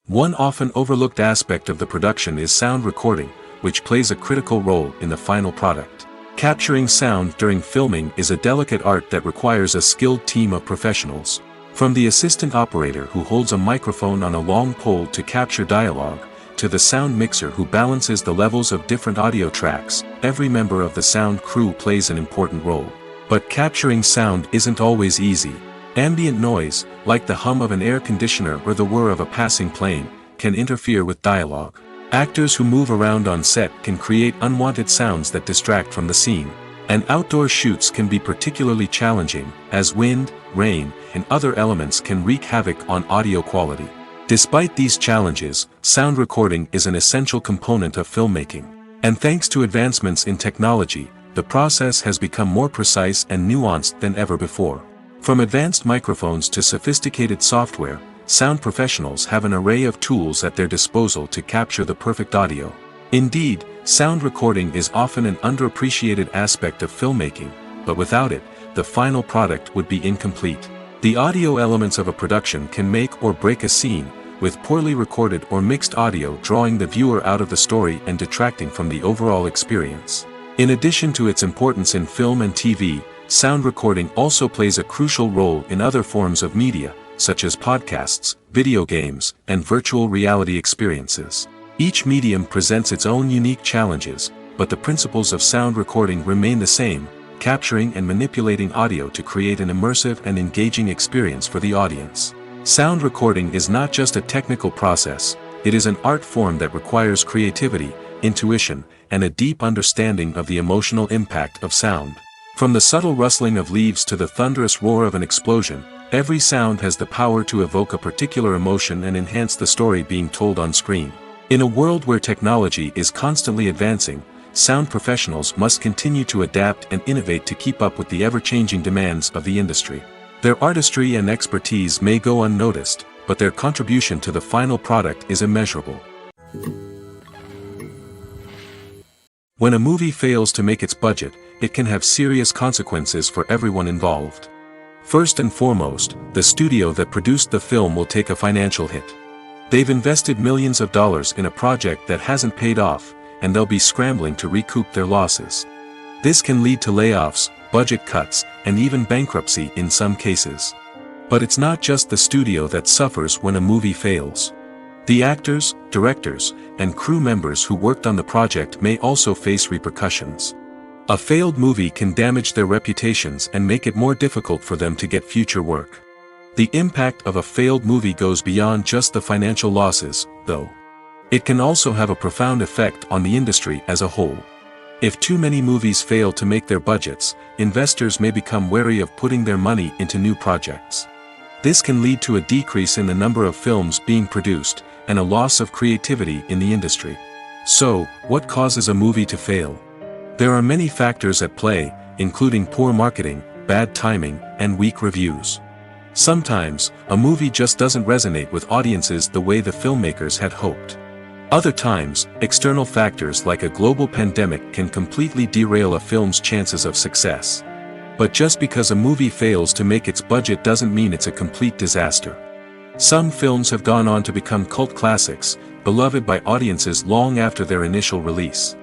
One often overlooked aspect of the production is sound recording, which plays a critical role in the final product. Capturing sound during filming is a delicate art that requires a skilled team of professionals. From the assistant operator who holds a microphone on a long pole to capture dialogue, to the sound mixer who balances the levels of different audio tracks, every member of the sound crew plays an important role. But capturing sound isn't always easy. Ambient noise, like the hum of an air conditioner or the whir of a passing plane, can interfere with dialogue. Actors who move around on set can create unwanted sounds that distract from the scene. And outdoor shoots can be particularly challenging, as wind, rain, and other elements can wreak havoc on audio quality. Despite these challenges, sound recording is an essential component of filmmaking. And thanks to advancements in technology, the process has become more precise and nuanced than ever before. From advanced microphones to sophisticated software, sound professionals have an array of tools at their disposal to capture the perfect audio. Indeed, sound recording is often an underappreciated aspect of filmmaking, but without it, the final product would be incomplete. The audio elements of a production can make or break a scene, with poorly recorded or mixed audio drawing the viewer out of the story and detracting from the overall experience. In addition to its importance in film and TV, sound recording also plays a crucial role in other forms of media, such as podcasts, video games, and virtual reality experiences. Each medium presents its own unique challenges, but the principles of sound recording remain the same, capturing and manipulating audio to create an immersive and engaging experience for the audience. Sound recording is not just a technical process, it is an art form that requires creativity, intuition, and a deep understanding of the emotional impact of sound. From the subtle rustling of leaves to the thunderous roar of an explosion, every sound has the power to evoke a particular emotion and enhance the story being told on screen. In a world where technology is constantly advancing, sound professionals must continue to adapt and innovate to keep up with the ever-changing demands of the industry. Their artistry and expertise may go unnoticed, but their contribution to the final product is immeasurable. When a movie fails to make its budget, it can have serious consequences for everyone involved. First and foremost, the studio that produced the film will take a financial hit. They've invested millions of dollars in a project that hasn't paid off, and they'll be scrambling to recoup their losses. This can lead to layoffs, budget cuts, and even bankruptcy in some cases. But it's not just the studio that suffers when a movie fails. The actors, directors, and crew members who worked on the project may also face repercussions. A failed movie can damage their reputations and make it more difficult for them to get future work. The impact of a failed movie goes beyond just the financial losses, though. It can also have a profound effect on the industry as a whole. If too many movies fail to make their budgets, investors may become wary of putting their money into new projects. This can lead to a decrease in the number of films being produced, and a loss of creativity in the industry. So, what causes a movie to fail? There are many factors at play, including poor marketing, bad timing, and weak reviews. Sometimes, a movie just doesn't resonate with audiences the way the filmmakers had hoped. Other times, external factors like a global pandemic can completely derail a film's chances of success. But just because a movie fails to make its budget doesn't mean it's a complete disaster. Some films have gone on to become cult classics, beloved by audiences long after their initial release.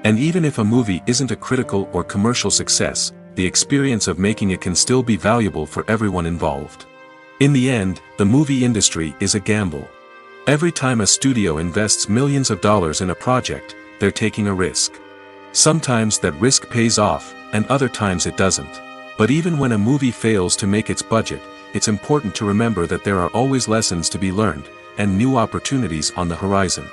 And even if a movie isn't a critical or commercial success, the experience of making it can still be valuable for everyone involved. In the end, the movie industry is a gamble. Every time a studio invests millions of dollars in a project, they're taking a risk. Sometimes that risk pays off, and other times it doesn't. But even when a movie fails to make its budget, it's important to remember that there are always lessons to be learned, and new opportunities on the horizon.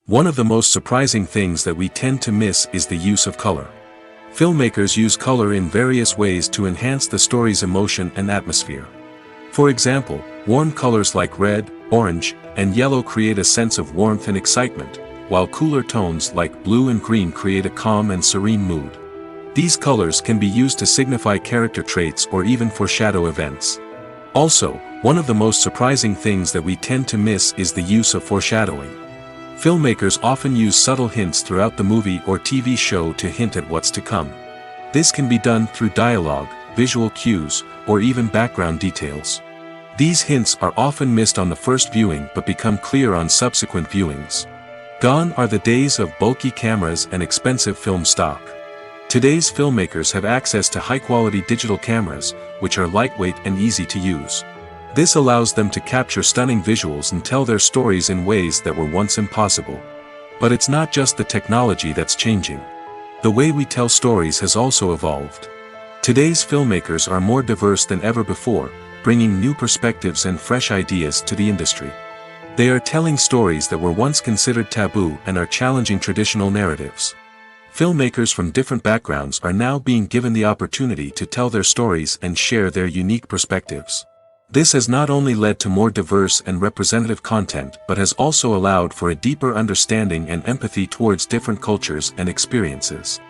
One of the most surprising things that we tend to miss is the use of color. Filmmakers use color in various ways to enhance the story's emotion and atmosphere. For example, warm colors like red, orange, and yellow create a sense of warmth and excitement, while cooler tones like blue and green create a calm and serene mood. These colors can be used to signify character traits or even foreshadow events. Also, one of the most surprising things that we tend to miss is the use of foreshadowing. Filmmakers often use subtle hints throughout the movie or TV show to hint at what's to come. This can be done through dialogue, visual cues, or even background details. These hints are often missed on the first viewing but become clear on subsequent viewings. Gone are the days of bulky cameras and expensive film stock. Today's filmmakers have access to high-quality digital cameras, which are lightweight and easy to use. This allows them to capture stunning visuals and tell their stories in ways that were once impossible. But it's not just the technology that's changing. The way we tell stories has also evolved. Today's filmmakers are more diverse than ever before, bringing new perspectives and fresh ideas to the industry. They are telling stories that were once considered taboo and are challenging traditional narratives. Filmmakers from different backgrounds are now being given the opportunity to tell their stories and share their unique perspectives. This has not only led to more diverse and representative content but has also allowed for a deeper understanding and empathy towards different cultures and experiences.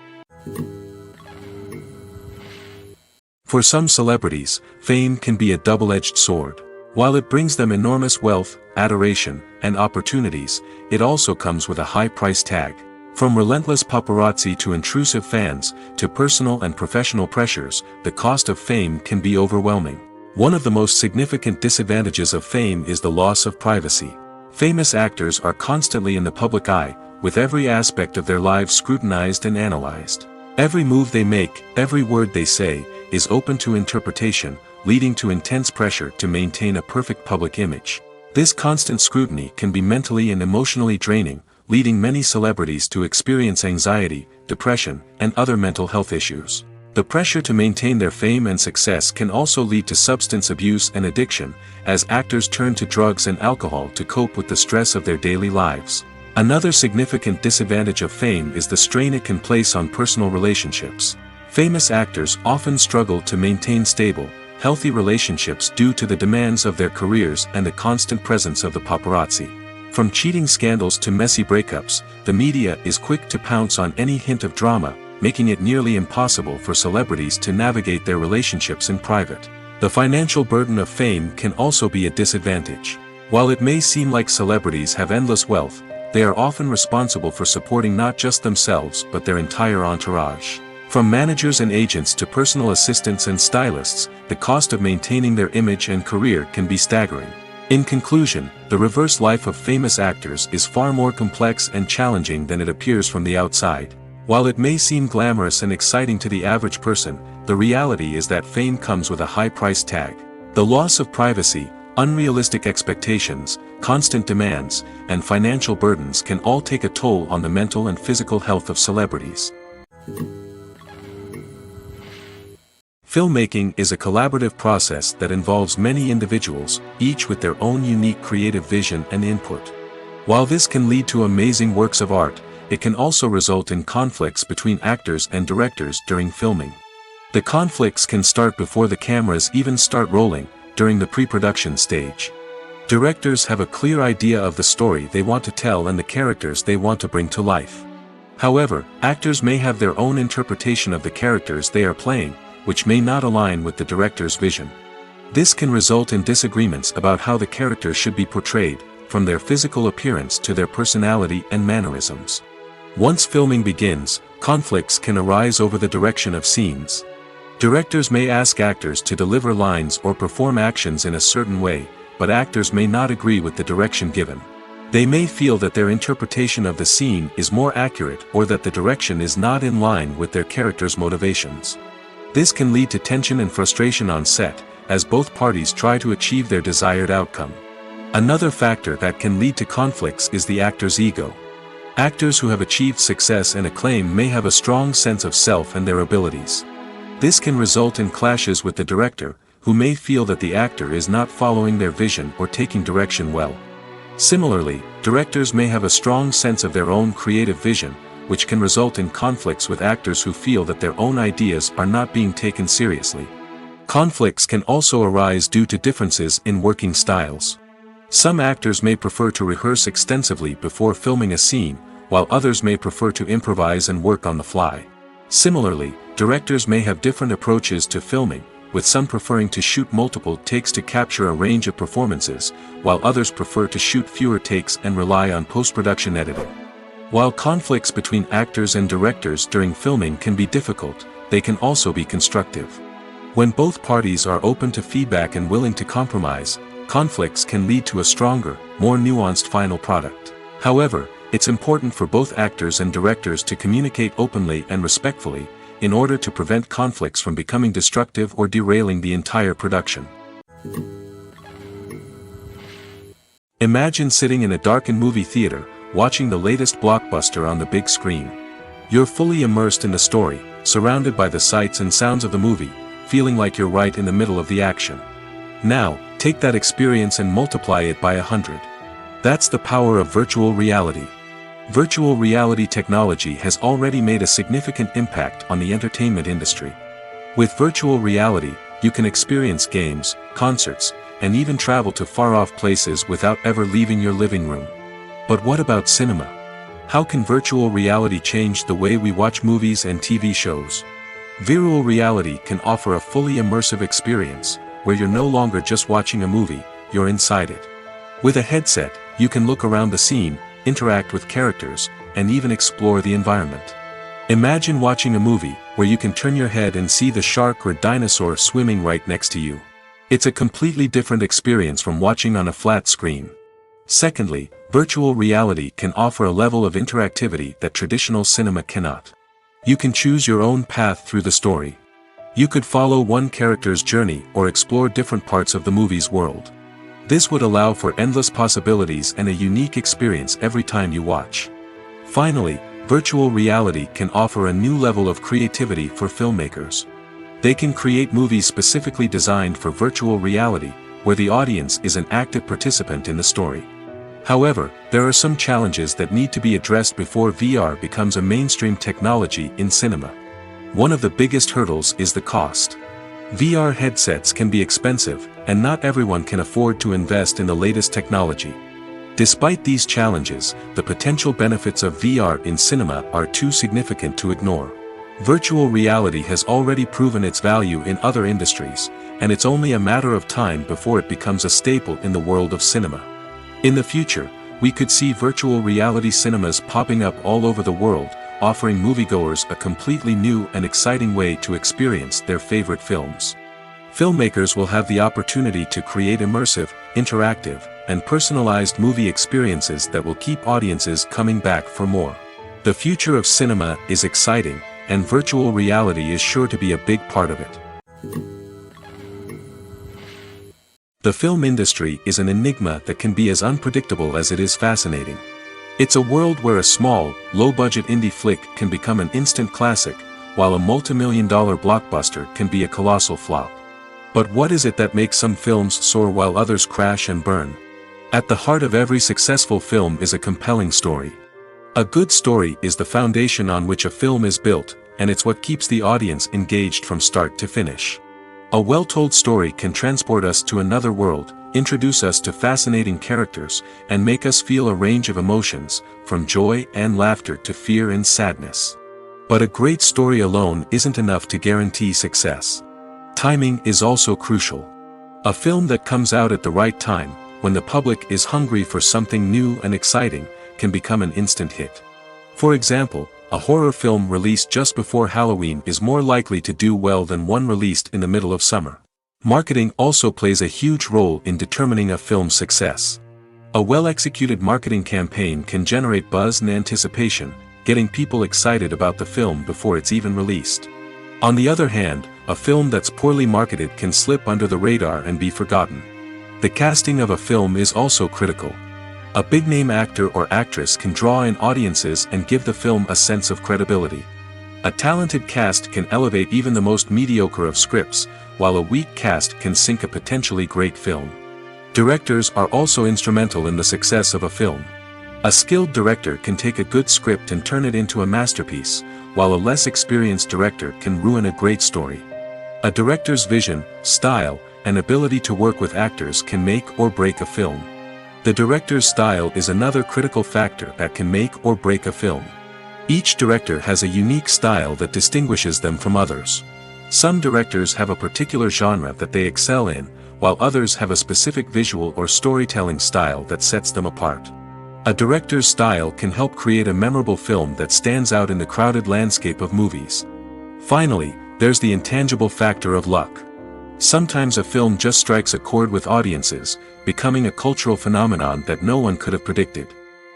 For some celebrities, fame can be a double-edged sword. While it brings them enormous wealth, adoration, and opportunities, it also comes with a high price tag. From relentless paparazzi to intrusive fans, to personal and professional pressures, the cost of fame can be overwhelming. One of the most significant disadvantages of fame is the loss of privacy. Famous actors are constantly in the public eye, with every aspect of their lives scrutinized and analyzed. Every move they make, every word they say, is open to interpretation, leading to intense pressure to maintain a perfect public image. This constant scrutiny can be mentally and emotionally draining, leading many celebrities to experience anxiety, depression, and other mental health issues. The pressure to maintain their fame and success can also lead to substance abuse and addiction, as actors turn to drugs and alcohol to cope with the stress of their daily lives. Another significant disadvantage of fame is the strain it can place on personal relationships. Famous actors often struggle to maintain stable, healthy relationships due to the demands of their careers and the constant presence of the paparazzi. From cheating scandals to messy breakups, the media is quick to pounce on any hint of drama, making it nearly impossible for celebrities to navigate their relationships in private. The financial burden of fame can also be a disadvantage. While it may seem like celebrities have endless wealth, they are often responsible for supporting not just themselves but their entire entourage. From managers and agents to personal assistants and stylists, the cost of maintaining their image and career can be staggering. In conclusion, the reverse life of famous actors is far more complex and challenging than it appears from the outside. While it may seem glamorous and exciting to the average person, the reality is that fame comes with a high price tag. The loss of privacy, unrealistic expectations, constant demands, and financial burdens can all take a toll on the mental and physical health of celebrities. Filmmaking is a collaborative process that involves many individuals, each with their own unique creative vision and input. While this can lead to amazing works of art, it can also result in conflicts between actors and directors during filming. The conflicts can start before the cameras even start rolling, during the pre-production stage. Directors have a clear idea of the story they want to tell and the characters they want to bring to life. However, actors may have their own interpretation of the characters they are playing, which may not align with the director's vision. This can result in disagreements about how the characters should be portrayed, from their physical appearance to their personality and mannerisms. Once filming begins, conflicts can arise over the direction of scenes. Directors may ask actors to deliver lines or perform actions in a certain way, but actors may not agree with the direction given. They may feel that their interpretation of the scene is more accurate or that the direction is not in line with their character's motivations. This can lead to tension and frustration on set, as both parties try to achieve their desired outcome. Another factor that can lead to conflicts is the actor's ego. Actors who have achieved success and acclaim may have a strong sense of self and their abilities. This can result in clashes with the director, who may feel that the actor is not following their vision or taking direction well. Similarly, directors may have a strong sense of their own creative vision, which can result in conflicts with actors who feel that their own ideas are not being taken seriously. Conflicts can also arise due to differences in working styles. Some actors may prefer to rehearse extensively before filming a scene, while others may prefer to improvise and work on the fly. Similarly, directors may have different approaches to filming, with some preferring to shoot multiple takes to capture a range of performances, while others prefer to shoot fewer takes and rely on post-production editing. While conflicts between actors and directors during filming can be difficult, they can also be constructive. When both parties are open to feedback and willing to compromise, conflicts can lead to a stronger, more nuanced final product. However, it's important for both actors and directors to communicate openly and respectfully, in order to prevent conflicts from becoming destructive or derailing the entire production. Imagine sitting in a darkened movie theater, watching the latest blockbuster on the big screen. You're fully immersed in the story, surrounded by the sights and sounds of the movie, feeling like you're right in the middle of the action. Now, take that experience and multiply it by 100. That's the power of virtual reality. Virtual reality technology has already made a significant impact on the entertainment industry. With virtual reality, you can experience games, concerts, and even travel to far-off places without ever leaving your living room. But what about cinema? How can virtual reality change the way we watch movies and TV shows? Virtual reality can offer a fully immersive experience, where you're no longer just watching a movie, you're inside it. With a headset, you can look around the scene, interact with characters, and even explore the environment. Imagine watching a movie where you can turn your head and see the shark or dinosaur swimming right next to you. It's a completely different experience from watching on a flat screen. Secondly, virtual reality can offer a level of interactivity that traditional cinema cannot. You can choose your own path through the story. You could follow one character's journey or explore different parts of the movie's world. This would allow for endless possibilities and a unique experience every time you watch. Finally, virtual reality can offer a new level of creativity for filmmakers. They can create movies specifically designed for virtual reality, where the audience is an active participant in the story. However, there are some challenges that need to be addressed before VR becomes a mainstream technology in cinema. One of the biggest hurdles is the cost. VR headsets can be expensive, and not everyone can afford to invest in the latest technology. Despite these challenges, the potential benefits of VR in cinema are too significant to ignore. Virtual reality has already proven its value in other industries, and it's only a matter of time before it becomes a staple in the world of cinema. In the future, we could see virtual reality cinemas popping up all over the world, offering moviegoers a completely new and exciting way to experience their favorite films. Filmmakers will have the opportunity to create immersive, interactive, and personalized movie experiences that will keep audiences coming back for more. The future of cinema is exciting, and virtual reality is sure to be a big part of it. The film industry is an enigma that can be as unpredictable as it is fascinating. It's a world where a small, low-budget indie flick can become an instant classic, while a multi-million-dollar blockbuster can be a colossal flop. But what is it that makes some films soar while others crash and burn? At the heart of every successful film is a compelling story. A good story is the foundation on which a film is built, and it's what keeps the audience engaged from start to finish. A well-told story can transport us to another world, introduce us to fascinating characters, and make us feel a range of emotions, from joy and laughter to fear and sadness. But a great story alone isn't enough to guarantee success. Timing is also crucial. A film that comes out at the right time, when the public is hungry for something new and exciting, can become an instant hit. For example, a horror film released just before Halloween is more likely to do well than one released in the middle of summer. Marketing also plays a huge role in determining a film's success. A well-executed marketing campaign can generate buzz and anticipation, getting people excited about the film before it's even released. On the other hand, a film that's poorly marketed can slip under the radar and be forgotten. The casting of a film is also critical. A big-name actor or actress can draw in audiences and give the film a sense of credibility. A talented cast can elevate even the most mediocre of scripts, while a weak cast can sink a potentially great film. Directors are also instrumental in the success of a film. A skilled director can take a good script and turn it into a masterpiece, while a less experienced director can ruin a great story. A director's vision, style, and ability to work with actors can make or break a film. The director's style is another critical factor that can make or break a film. Each director has a unique style that distinguishes them from others. Some directors have a particular genre that they excel in, while others have a specific visual or storytelling style that sets them apart. A director's style can help create a memorable film that stands out in the crowded landscape of movies. Finally, there's the intangible factor of luck. Sometimes a film just strikes a chord with audiences, becoming a cultural phenomenon that no one could have predicted.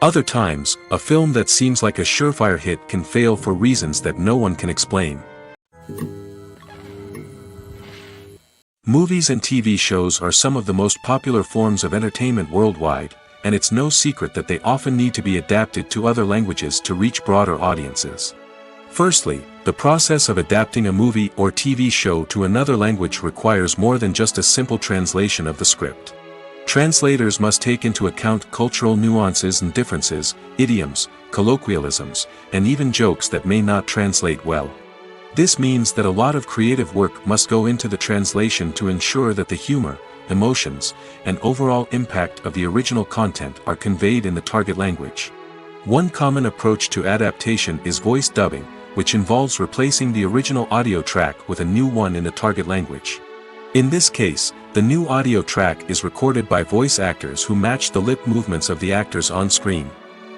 Other times, a film that seems like a surefire hit can fail for reasons that no one can explain. Movies and TV shows are some of the most popular forms of entertainment worldwide, and it's no secret that they often need to be adapted to other languages to reach broader audiences. Firstly, the process of adapting a movie or TV show to another language requires more than just a simple translation of the script. Translators must take into account cultural nuances and differences, idioms, colloquialisms, and even jokes that may not translate well. This means that a lot of creative work must go into the translation to ensure that the humor, emotions, and overall impact of the original content are conveyed in the target language. One common approach to adaptation is voice dubbing, which involves replacing the original audio track with a new one in the target language. In this case, the new audio track is recorded by voice actors who match the lip movements of the actors on screen.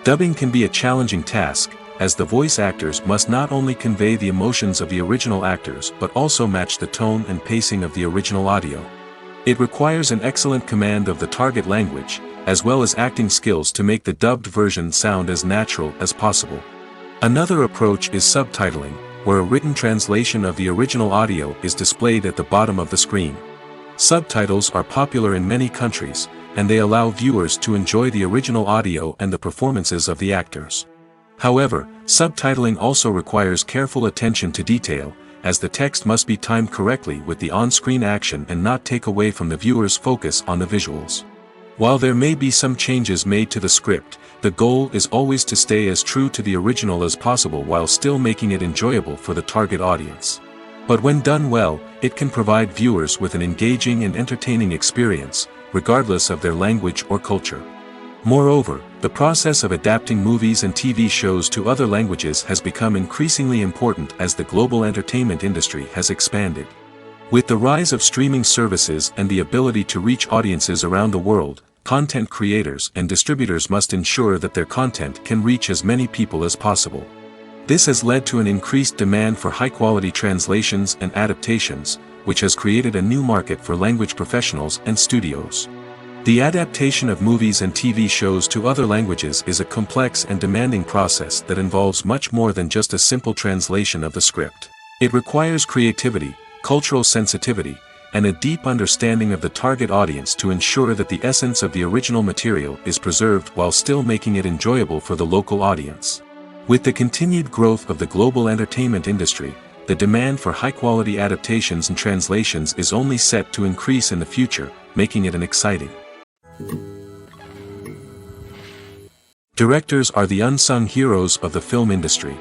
Dubbing can be a challenging task, as the voice actors must not only convey the emotions of the original actors but also match the tone and pacing of the original audio. It requires an excellent command of the target language, as well as acting skills to make the dubbed version sound as natural as possible. Another approach is subtitling, where a written translation of the original audio is displayed at the bottom of the screen. Subtitles are popular in many countries, and they allow viewers to enjoy the original audio and the performances of the actors. However, subtitling also requires careful attention to detail, as the text must be timed correctly with the on-screen action and not take away from the viewer's focus on the visuals. While there may be some changes made to the script, the goal is always to stay as true to the original as possible while still making it enjoyable for the target audience. But when done well, it can provide viewers with an engaging and entertaining experience, regardless of their language or culture. Moreover, the process of adapting movies and TV shows to other languages has become increasingly important as the global entertainment industry has expanded. With the rise of streaming services and the ability to reach audiences around the world, content creators and distributors must ensure that their content can reach as many people as possible. This has led to an increased demand for high-quality translations and adaptations, which has created a new market for language professionals and studios. The adaptation of movies and TV shows to other languages is a complex and demanding process that involves much more than just a simple translation of the script. It requires creativity, cultural sensitivity, and a deep understanding of the target audience to ensure that the essence of the original material is preserved while still making it enjoyable for the local audience. With the continued growth of the global entertainment industry, the demand for high-quality adaptations and translations is only set to increase in the future, making it an exciting. Directors are the unsung heroes of the film industry.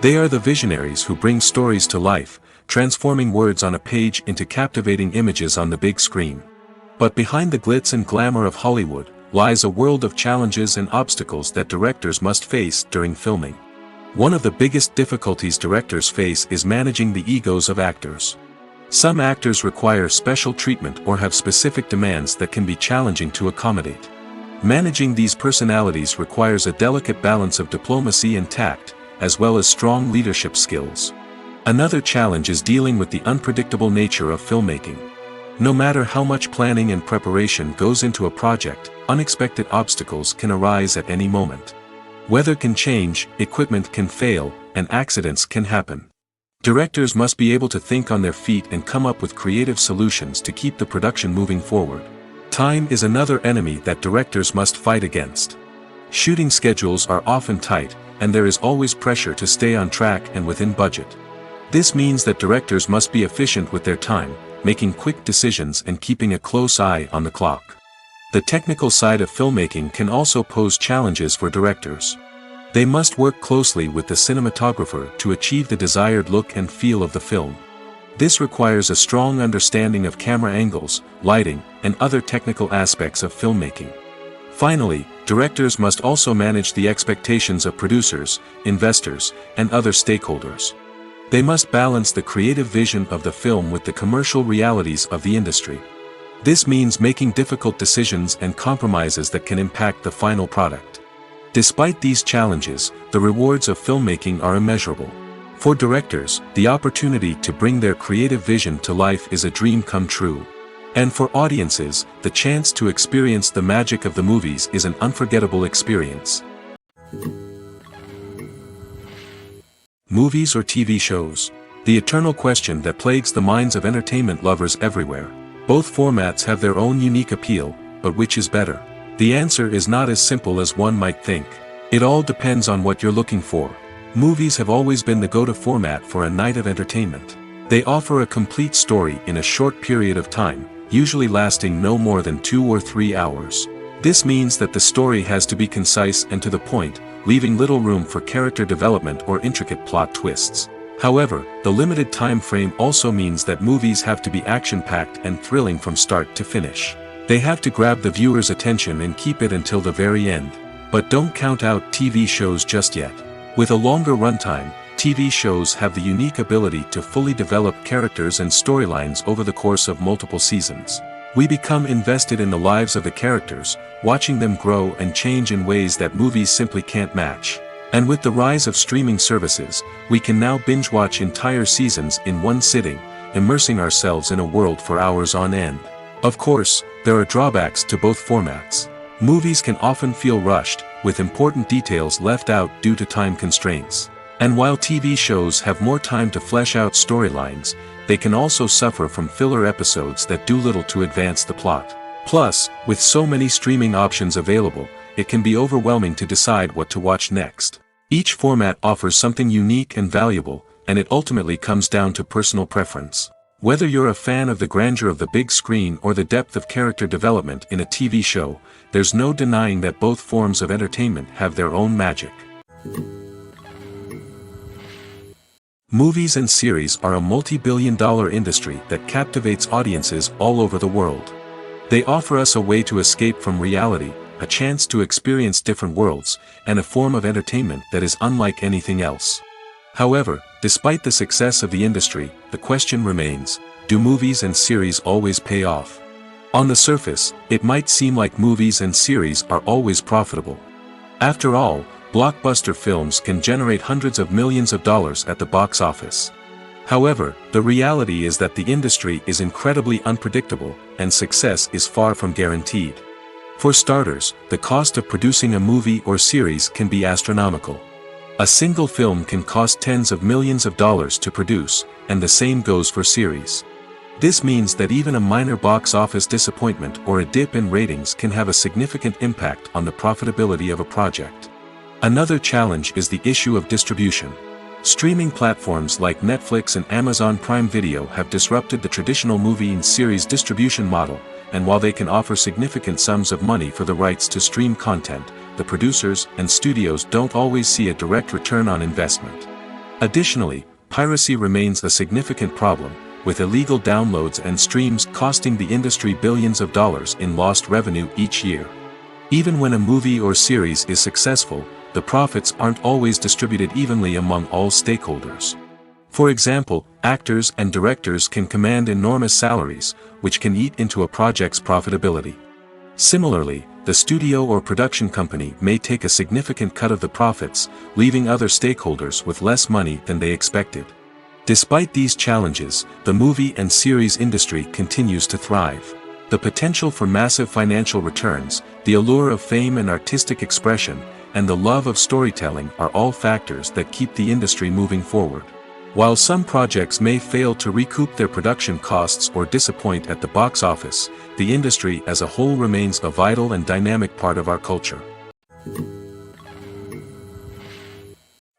They are the visionaries who bring stories to life, transforming words on a page into captivating images on the big screen. But behind the glitz and glamour of Hollywood, lies a world of challenges and obstacles that directors must face during filming. One of the biggest difficulties directors face is managing the egos of actors. Some actors require special treatment or have specific demands that can be challenging to accommodate. Managing these personalities requires a delicate balance of diplomacy and tact, as well as strong leadership skills. Another challenge is dealing with the unpredictable nature of filmmaking. No matter how much planning and preparation goes into a project, unexpected obstacles can arise at any moment. Weather can change, equipment can fail, and accidents can happen. Directors must be able to think on their feet and come up with creative solutions to keep the production moving forward. Time is another enemy that directors must fight against. Shooting schedules are often tight, and there is always pressure to stay on track and within budget. This means that directors must be efficient with their time, making quick decisions and keeping a close eye on the clock. The technical side of filmmaking can also pose challenges for directors. They must work closely with the cinematographer to achieve the desired look and feel of the film. This requires a strong understanding of camera angles, lighting, and other technical aspects of filmmaking. Finally, directors must also manage the expectations of producers, investors, and other stakeholders. They must balance the creative vision of the film with the commercial realities of the industry. This means making difficult decisions and compromises that can impact the final product. Despite these challenges, the rewards of filmmaking are immeasurable. For directors, the opportunity to bring their creative vision to life is a dream come true. And for audiences, the chance to experience the magic of the movies is an unforgettable experience. Movies or TV shows? The eternal question that plagues the minds of entertainment lovers everywhere. Both formats have their own unique appeal, but which is better? The answer is not as simple as one might think. It all depends on what you're looking for. Movies have always been the go-to format for a night of entertainment. They offer a complete story in a short period of time, usually lasting no more than 2 or 3 hours. This means that the story has to be concise and to the point, leaving little room for character development or intricate plot twists. However, the limited time frame also means that movies have to be action-packed and thrilling from start to finish. They have to grab the viewer's attention and keep it until the very end. But don't count out TV shows just yet. With a longer runtime, TV shows have the unique ability to fully develop characters and storylines over the course of multiple seasons. We become invested in the lives of the characters, watching them grow and change in ways that movies simply can't match. And with the rise of streaming services, we can now binge-watch entire seasons in one sitting, immersing ourselves in a world for hours on end. Of course, there are drawbacks to both formats. Movies can often feel rushed, with important details left out due to time constraints. And while TV shows have more time to flesh out storylines, they can also suffer from filler episodes that do little to advance the plot. Plus, with so many streaming options available, it can be overwhelming to decide what to watch next. Each format offers something unique and valuable, and it ultimately comes down to personal preference. Whether you're a fan of the grandeur of the big screen or the depth of character development in a TV show, there's no denying that both forms of entertainment have their own magic. Movies and series are a multi-billion-dollar industry that captivates audiences all over the world. They offer us a way to escape from reality, a chance to experience different worlds, and a form of entertainment that is unlike anything else. However, despite the success of the industry, the question remains, do movies and series always pay off? On the surface, it might seem like movies and series are always profitable. After all, blockbuster films can generate hundreds of millions of dollars at the box office. However, the reality is that the industry is incredibly unpredictable, and success is far from guaranteed. For starters, the cost of producing a movie or series can be astronomical. A single film can cost tens of millions of dollars to produce, and the same goes for series. This means that even a minor box office disappointment or a dip in ratings can have a significant impact on the profitability of a project. Another challenge is the issue of distribution. Streaming platforms like Netflix and Amazon Prime Video have disrupted the traditional movie and series distribution model, and while they can offer significant sums of money for the rights to stream content, the producers and studios don't always see a direct return on investment. Additionally, piracy remains a significant problem, with illegal downloads and streams costing the industry billions of dollars in lost revenue each year. Even when a movie or series is successful, the profits aren't always distributed evenly among all stakeholders. For example, actors and directors can command enormous salaries, which can eat into a project's profitability. Similarly, the studio or production company may take a significant cut of the profits, leaving other stakeholders with less money than they expected. Despite these challenges, the movie and series industry continues to thrive. The potential for massive financial returns, the allure of fame and artistic expression, and the love of storytelling are all factors that keep the industry moving forward. While some projects may fail to recoup their production costs or disappoint at the box office, the industry as a whole remains a vital and dynamic part of our culture.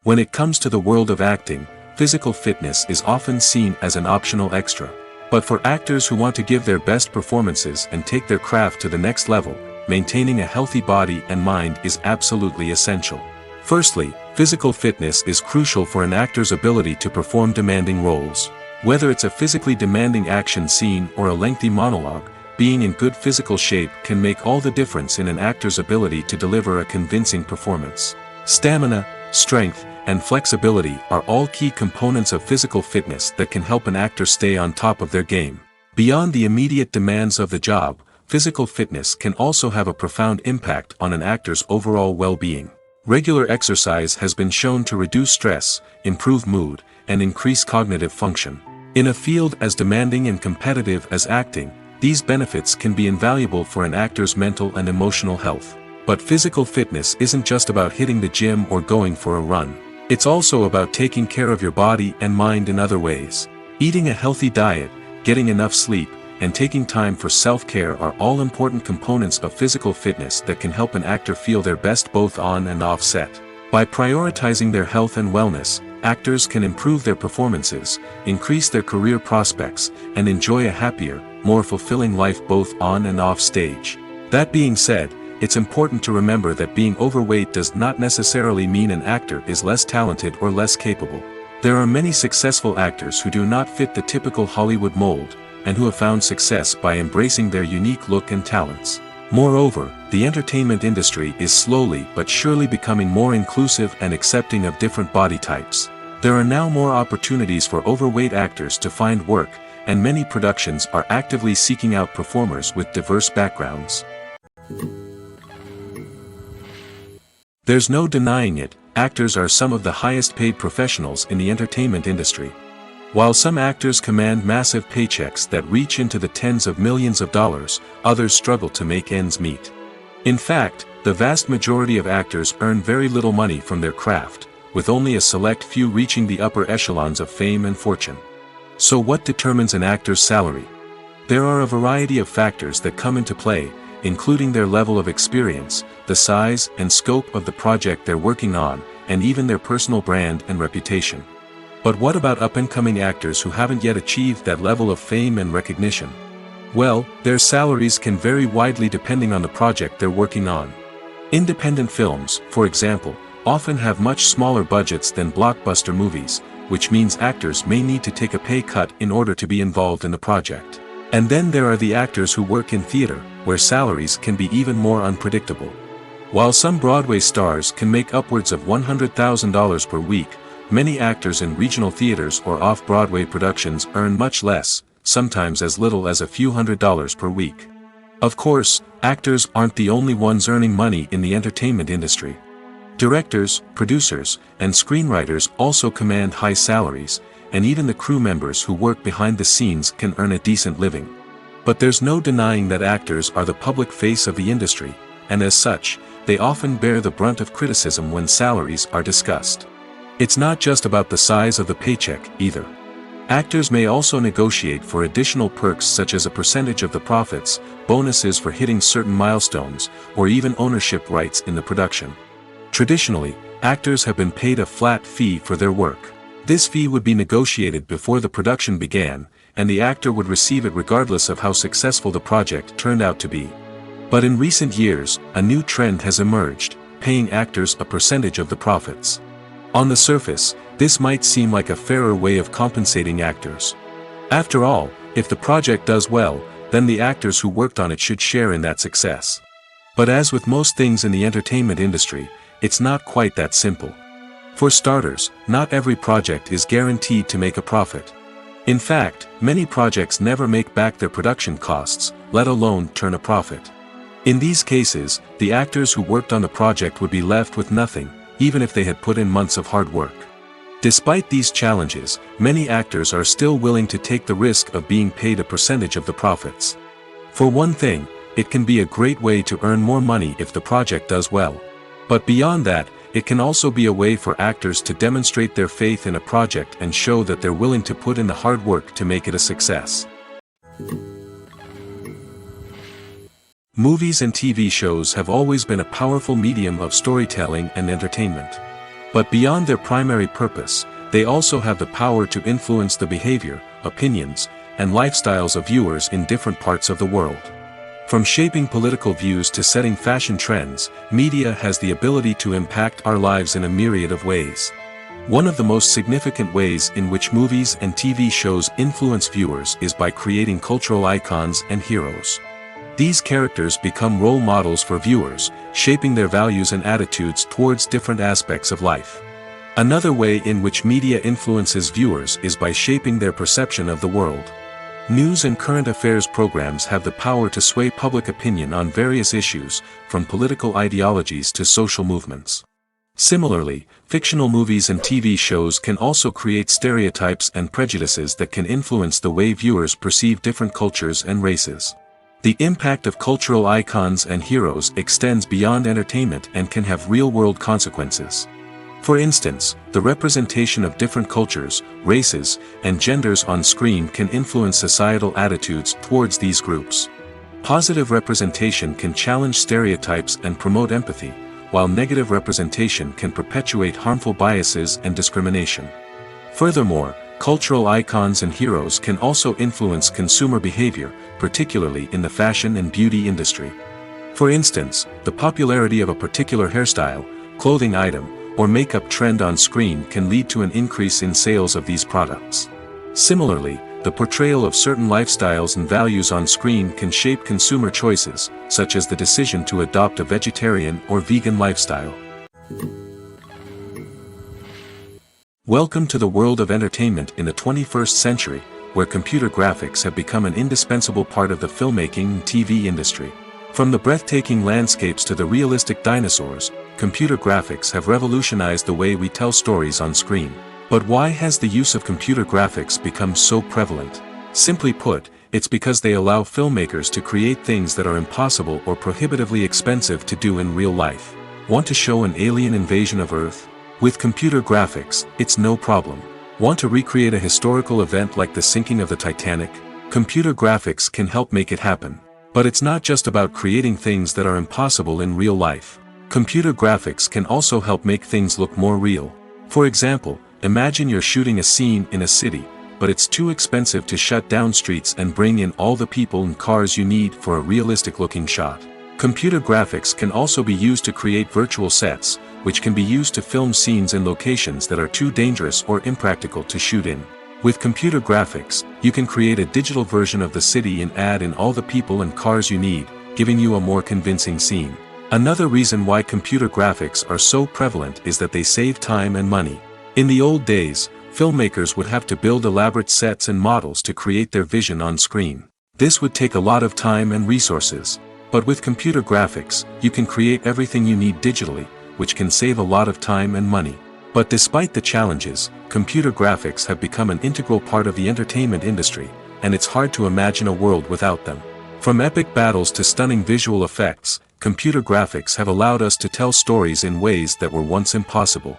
When it comes to the world of acting, physical fitness is often seen as an optional extra. But for actors who want to give their best performances and take their craft to the next level, maintaining a healthy body and mind is absolutely essential. Firstly, physical fitness is crucial for an actor's ability to perform demanding roles. Whether it's a physically demanding action scene or a lengthy monologue, being in good physical shape can make all the difference in an actor's ability to deliver a convincing performance. Stamina, strength, and flexibility are all key components of physical fitness that can help an actor stay on top of their game. Beyond the immediate demands of the job, physical fitness can also have a profound impact on an actor's overall well-being. Regular exercise has been shown to reduce stress, improve mood, and increase cognitive function. In a field as demanding and competitive as acting, these benefits can be invaluable for an actor's mental and emotional health. But physical fitness isn't just about hitting the gym or going for a run. It's also about taking care of your body and mind in other ways. Eating a healthy diet, getting enough sleep, and taking time for self-care are all important components of physical fitness that can help an actor feel their best both on and off set. By prioritizing their health and wellness, actors can improve their performances, increase their career prospects, and enjoy a happier, more fulfilling life both on and off stage. That being said, it's important to remember that being overweight does not necessarily mean an actor is less talented or less capable. There are many successful actors who do not fit the typical Hollywood mold, and who have found success by embracing their unique look and talents. Moreover, the entertainment industry is slowly but surely becoming more inclusive and accepting of different body types. There are now more opportunities for overweight actors to find work, and many productions are actively seeking out performers with diverse backgrounds. There's no denying it, actors are some of the highest paid professionals in the entertainment industry. While some actors command massive paychecks that reach into the tens of millions of dollars, others struggle to make ends meet. In fact, the vast majority of actors earn very little money from their craft, with only a select few reaching the upper echelons of fame and fortune. So what determines an actor's salary? There are a variety of factors that come into play, including their level of experience, the size and scope of the project they're working on, and even their personal brand and reputation. But what about up-and-coming actors who haven't yet achieved that level of fame and recognition? Well, their salaries can vary widely depending on the project they're working on. Independent films, for example, often have much smaller budgets than blockbuster movies, which means actors may need to take a pay cut in order to be involved in the project. And then there are the actors who work in theater, where salaries can be even more unpredictable. While some Broadway stars can make upwards of $100,000 per week, many actors in regional theaters or off-Broadway productions earn much less, sometimes as little as a few $100s per week. Of course, actors aren't the only ones earning money in the entertainment industry. Directors, producers, and screenwriters also command high salaries, and even the crew members who work behind the scenes can earn a decent living. But there's no denying that actors are the public face of the industry, and as such, they often bear the brunt of criticism when salaries are discussed. It's not just about the size of the paycheck, either. Actors may also negotiate for additional perks such as a percentage of the profits, bonuses for hitting certain milestones, or even ownership rights in the production. Traditionally, actors have been paid a flat fee for their work. This fee would be negotiated before the production began, and the actor would receive it regardless of how successful the project turned out to be. But in recent years, a new trend has emerged, paying actors a percentage of the profits. On the surface, this might seem like a fairer way of compensating actors. After all, if the project does well, then the actors who worked on it should share in that success. But as with most things in the entertainment industry, it's not quite that simple. For starters, not every project is guaranteed to make a profit. In fact, many projects never make back their production costs, let alone turn a profit. In these cases, the actors who worked on the project would be left with nothing, even if they had put in months of hard work. Despite these challenges, many actors are still willing to take the risk of being paid a percentage of the profits. For one thing, it can be a great way to earn more money if the project does well. But beyond that, it can also be a way for actors to demonstrate their faith in a project and show that they're willing to put in the hard work to make it a success. Movies and TV shows have always been a powerful medium of storytelling and entertainment. But beyond their primary purpose, they also have the power to influence the behavior, opinions, and lifestyles of viewers in different parts of the world. From shaping political views to setting fashion trends, media has the ability to impact our lives in a myriad of ways. One of the most significant ways in which movies and TV shows influence viewers is by creating cultural icons and heroes. These characters become role models for viewers, shaping their values and attitudes towards different aspects of life. Another way in which media influences viewers is by shaping their perception of the world. News and current affairs programs have the power to sway public opinion on various issues, from political ideologies to social movements. Similarly, fictional movies and TV shows can also create stereotypes and prejudices that can influence the way viewers perceive different cultures and races. The impact of cultural icons and heroes extends beyond entertainment and can have real-world consequences. For instance, the representation of different cultures, races, and genders on screen can influence societal attitudes towards these groups. Positive representation can challenge stereotypes and promote empathy, while negative representation can perpetuate harmful biases and discrimination. Furthermore, cultural icons and heroes can also influence consumer behavior, particularly in the fashion and beauty industry. For instance, the popularity of a particular hairstyle, clothing item, or makeup trend on screen can lead to an increase in sales of these products. Similarly, the portrayal of certain lifestyles and values on screen can shape consumer choices, such as the decision to adopt a vegetarian or vegan lifestyle. Welcome to the world of entertainment in the 21st century, where computer graphics have become an indispensable part of the filmmaking and TV industry. From the breathtaking landscapes to the realistic dinosaurs, computer graphics have revolutionized the way we tell stories on screen. But why has the use of computer graphics become so prevalent? Simply put, it's because they allow filmmakers to create things that are impossible or prohibitively expensive to do in real life. Want to show an alien invasion of Earth? With computer graphics, it's no problem. Want to recreate a historical event like the sinking of the Titanic? Computer graphics can help make it happen. But it's not just about creating things that are impossible in real life. Computer graphics can also help make things look more real. For example, imagine you're shooting a scene in a city, but it's too expensive to shut down streets and bring in all the people and cars you need for a realistic-looking shot. Computer graphics can also be used to create virtual sets, which can be used to film scenes in locations that are too dangerous or impractical to shoot in. With computer graphics, you can create a digital version of the city and add in all the people and cars you need, giving you a more convincing scene. Another reason why computer graphics are so prevalent is that they save time and money. In the old days, filmmakers would have to build elaborate sets and models to create their vision on screen. This would take a lot of time and resources. But with computer graphics, you can create everything you need digitally, which can save a lot of time and money. But despite the challenges, computer graphics have become an integral part of the entertainment industry, and it's hard to imagine a world without them. From epic battles to stunning visual effects, computer graphics have allowed us to tell stories in ways that were once impossible.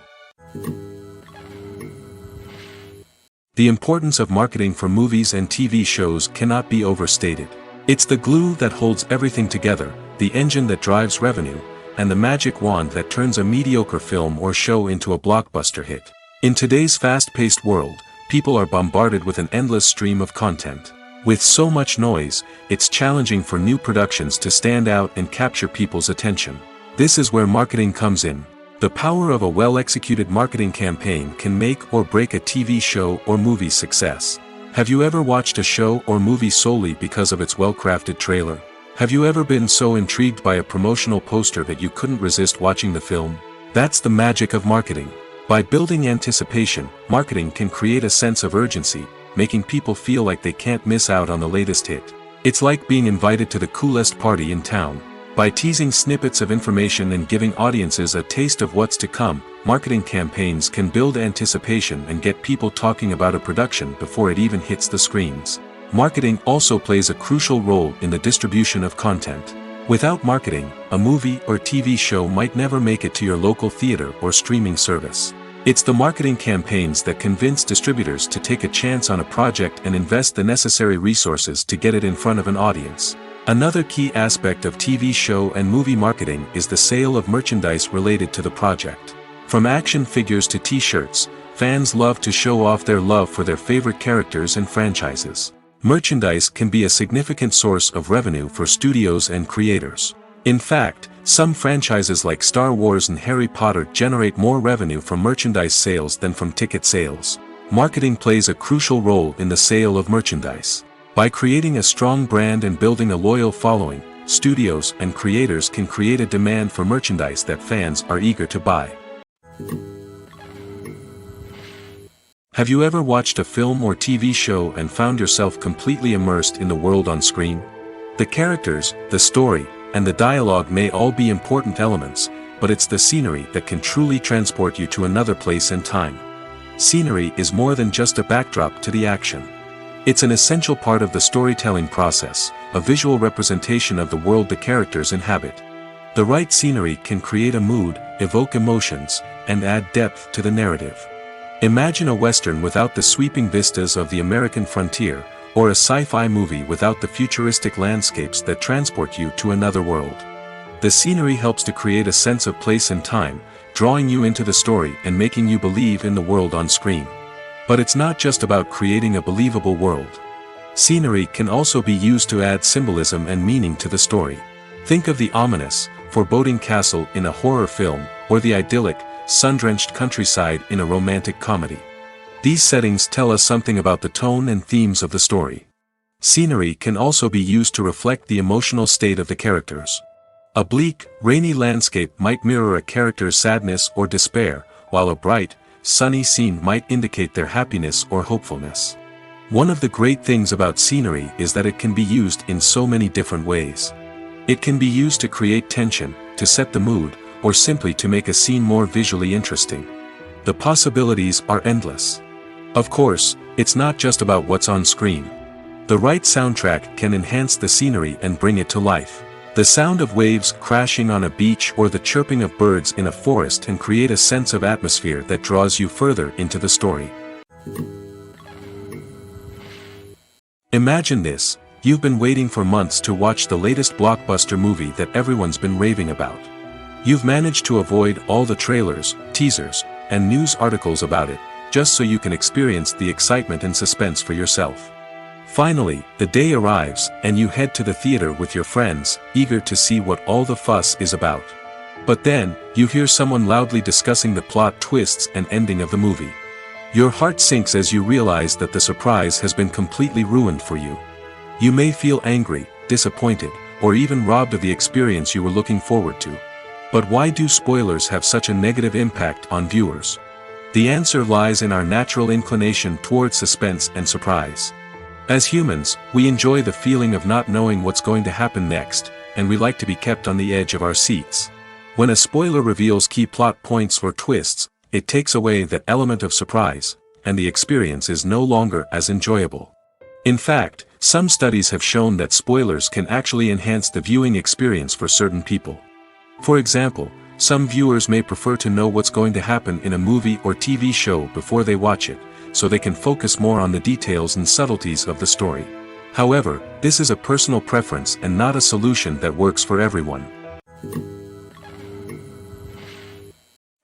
The importance of marketing for movies and TV shows cannot be overstated. It's the glue that holds everything together, the engine that drives revenue, and the magic wand that turns a mediocre film or show into a blockbuster hit. In today's fast-paced world, people are bombarded with an endless stream of content. With so much noise, it's challenging for new productions to stand out and capture people's attention. This is where marketing comes in. The power of a well-executed marketing campaign can make or break a TV show or movie's success. Have you ever watched a show or movie solely because of its well-crafted trailer? Have you ever been so intrigued by a promotional poster that you couldn't resist watching the film? That's the magic of marketing. By building anticipation, marketing can create a sense of urgency, making people feel like they can't miss out on the latest hit. It's like being invited to the coolest party in town. By teasing snippets of information and giving audiences a taste of what's to come, marketing campaigns can build anticipation and get people talking about a production before it even hits the screens. Marketing also plays a crucial role in the distribution of content. Without marketing, a movie or TV show might never make it to your local theater or streaming service. It's the marketing campaigns that convince distributors to take a chance on a project and invest the necessary resources to get it in front of an audience. Another key aspect of TV show and movie marketing is the sale of merchandise related to the project. From action figures to t-shirts, fans love to show off their love for their favorite characters and franchises. Merchandise can be a significant source of revenue for studios and creators. In fact, some franchises like Star Wars and Harry Potter generate more revenue from merchandise sales than from ticket sales. Marketing plays a crucial role in the sale of merchandise. By creating a strong brand and building a loyal following, studios and creators can create a demand for merchandise that fans are eager to buy. Have you ever watched a film or TV show and found yourself completely immersed in the world on screen? The characters, the story, and the dialogue may all be important elements, but it's the scenery that can truly transport you to another place and time. Scenery is more than just a backdrop to the action. It's an essential part of the storytelling process, a visual representation of the world the characters inhabit. The right scenery can create a mood, evoke emotions, and add depth to the narrative. Imagine a Western without the sweeping vistas of the American frontier, or a sci-fi movie without the futuristic landscapes that transport you to another world. The scenery helps to create a sense of place and time, drawing you into the story and making you believe in the world on screen. But it's not just about creating a believable world. Scenery can also be used to add symbolism and meaning to the story. Think of the ominous, foreboding castle in a horror film, or the idyllic, sun-drenched countryside in a romantic comedy. These settings tell us something about the tone and themes of the story. Scenery can also be used to reflect the emotional state of the characters. A bleak, rainy landscape might mirror a character's sadness or despair, while a bright, sunny scene might indicate their happiness or hopefulness. One of the great things about scenery is that it can be used in so many different ways. It can be used to create tension, to set the mood, or simply to make a scene more visually interesting. The possibilities are endless. Of course, it's not just about what's on screen. The right soundtrack can enhance the scenery and bring it to life. The sound of waves crashing on a beach or the chirping of birds in a forest can create a sense of atmosphere that draws you further into the story. Imagine this: you've been waiting for months to watch the latest blockbuster movie that everyone's been raving about. You've managed to avoid all the trailers, teasers, and news articles about it, just so you can experience the excitement and suspense for yourself. Finally, the day arrives, and you head to the theater with your friends, eager to see what all the fuss is about. But then, you hear someone loudly discussing the plot twists and ending of the movie. Your heart sinks as you realize that the surprise has been completely ruined for you. You may feel angry, disappointed, or even robbed of the experience you were looking forward to. But why do spoilers have such a negative impact on viewers? The answer lies in our natural inclination toward suspense and surprise. As humans, we enjoy the feeling of not knowing what's going to happen next, and we like to be kept on the edge of our seats. When a spoiler reveals key plot points or twists, it takes away that element of surprise, and the experience is no longer as enjoyable. In fact, some studies have shown that spoilers can actually enhance the viewing experience for certain people. For example, some viewers may prefer to know what's going to happen in a movie or TV show before they watch it, so they can focus more on the details and subtleties of the story. However, this is a personal preference and not a solution that works for everyone.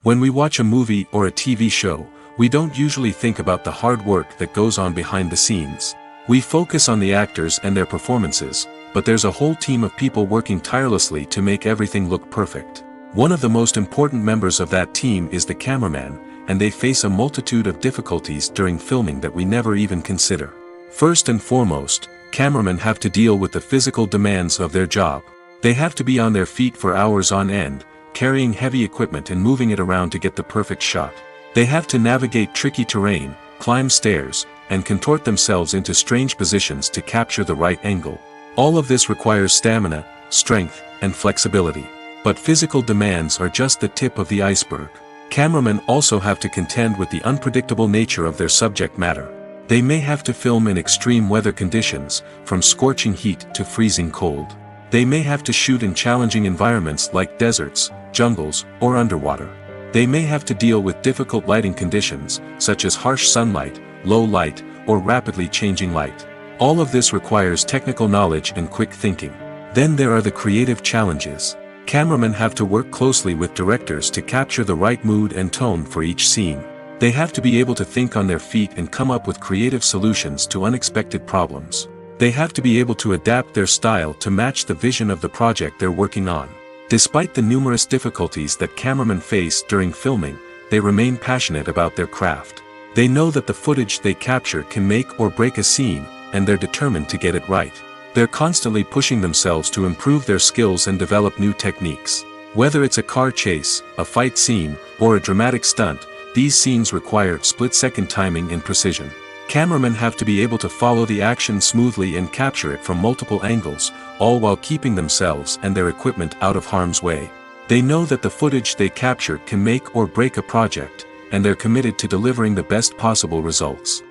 When we watch a movie or a TV show, we don't usually think about the hard work that goes on behind the scenes. We focus on the actors and their performances, but there's a whole team of people working tirelessly to make everything look perfect. One of the most important members of that team is the cameraman, and they face a multitude of difficulties during filming that we never even consider. First and foremost, cameramen have to deal with the physical demands of their job. They have to be on their feet for hours on end, carrying heavy equipment and moving it around to get the perfect shot. They have to navigate tricky terrain, climb stairs, and contort themselves into strange positions to capture the right angle. All of this requires stamina, strength, and flexibility. But physical demands are just the tip of the iceberg. Cameramen also have to contend with the unpredictable nature of their subject matter. They may have to film in extreme weather conditions, from scorching heat to freezing cold. They may have to shoot in challenging environments like deserts, jungles, or underwater. They may have to deal with difficult lighting conditions, such as harsh sunlight, low light, or rapidly changing light. All of this requires technical knowledge and quick thinking. Then there are the creative challenges. Cameramen have to work closely with directors to capture the right mood and tone for each scene. They have to be able to think on their feet and come up with creative solutions to unexpected problems. They have to be able to adapt their style to match the vision of the project they're working on. Despite the numerous difficulties that cameramen face during filming, they remain passionate about their craft. They know that the footage they capture can make or break a scene, and they're determined to get it right. They're constantly pushing themselves to improve their skills and develop new techniques. Whether it's a car chase, a fight scene, or a dramatic stunt, these scenes require split-second timing and precision. Cameramen have to be able to follow the action smoothly and capture it from multiple angles, all while keeping themselves and their equipment out of harm's way. They know that the footage they capture can make or break a project, and they're committed to delivering the best possible results.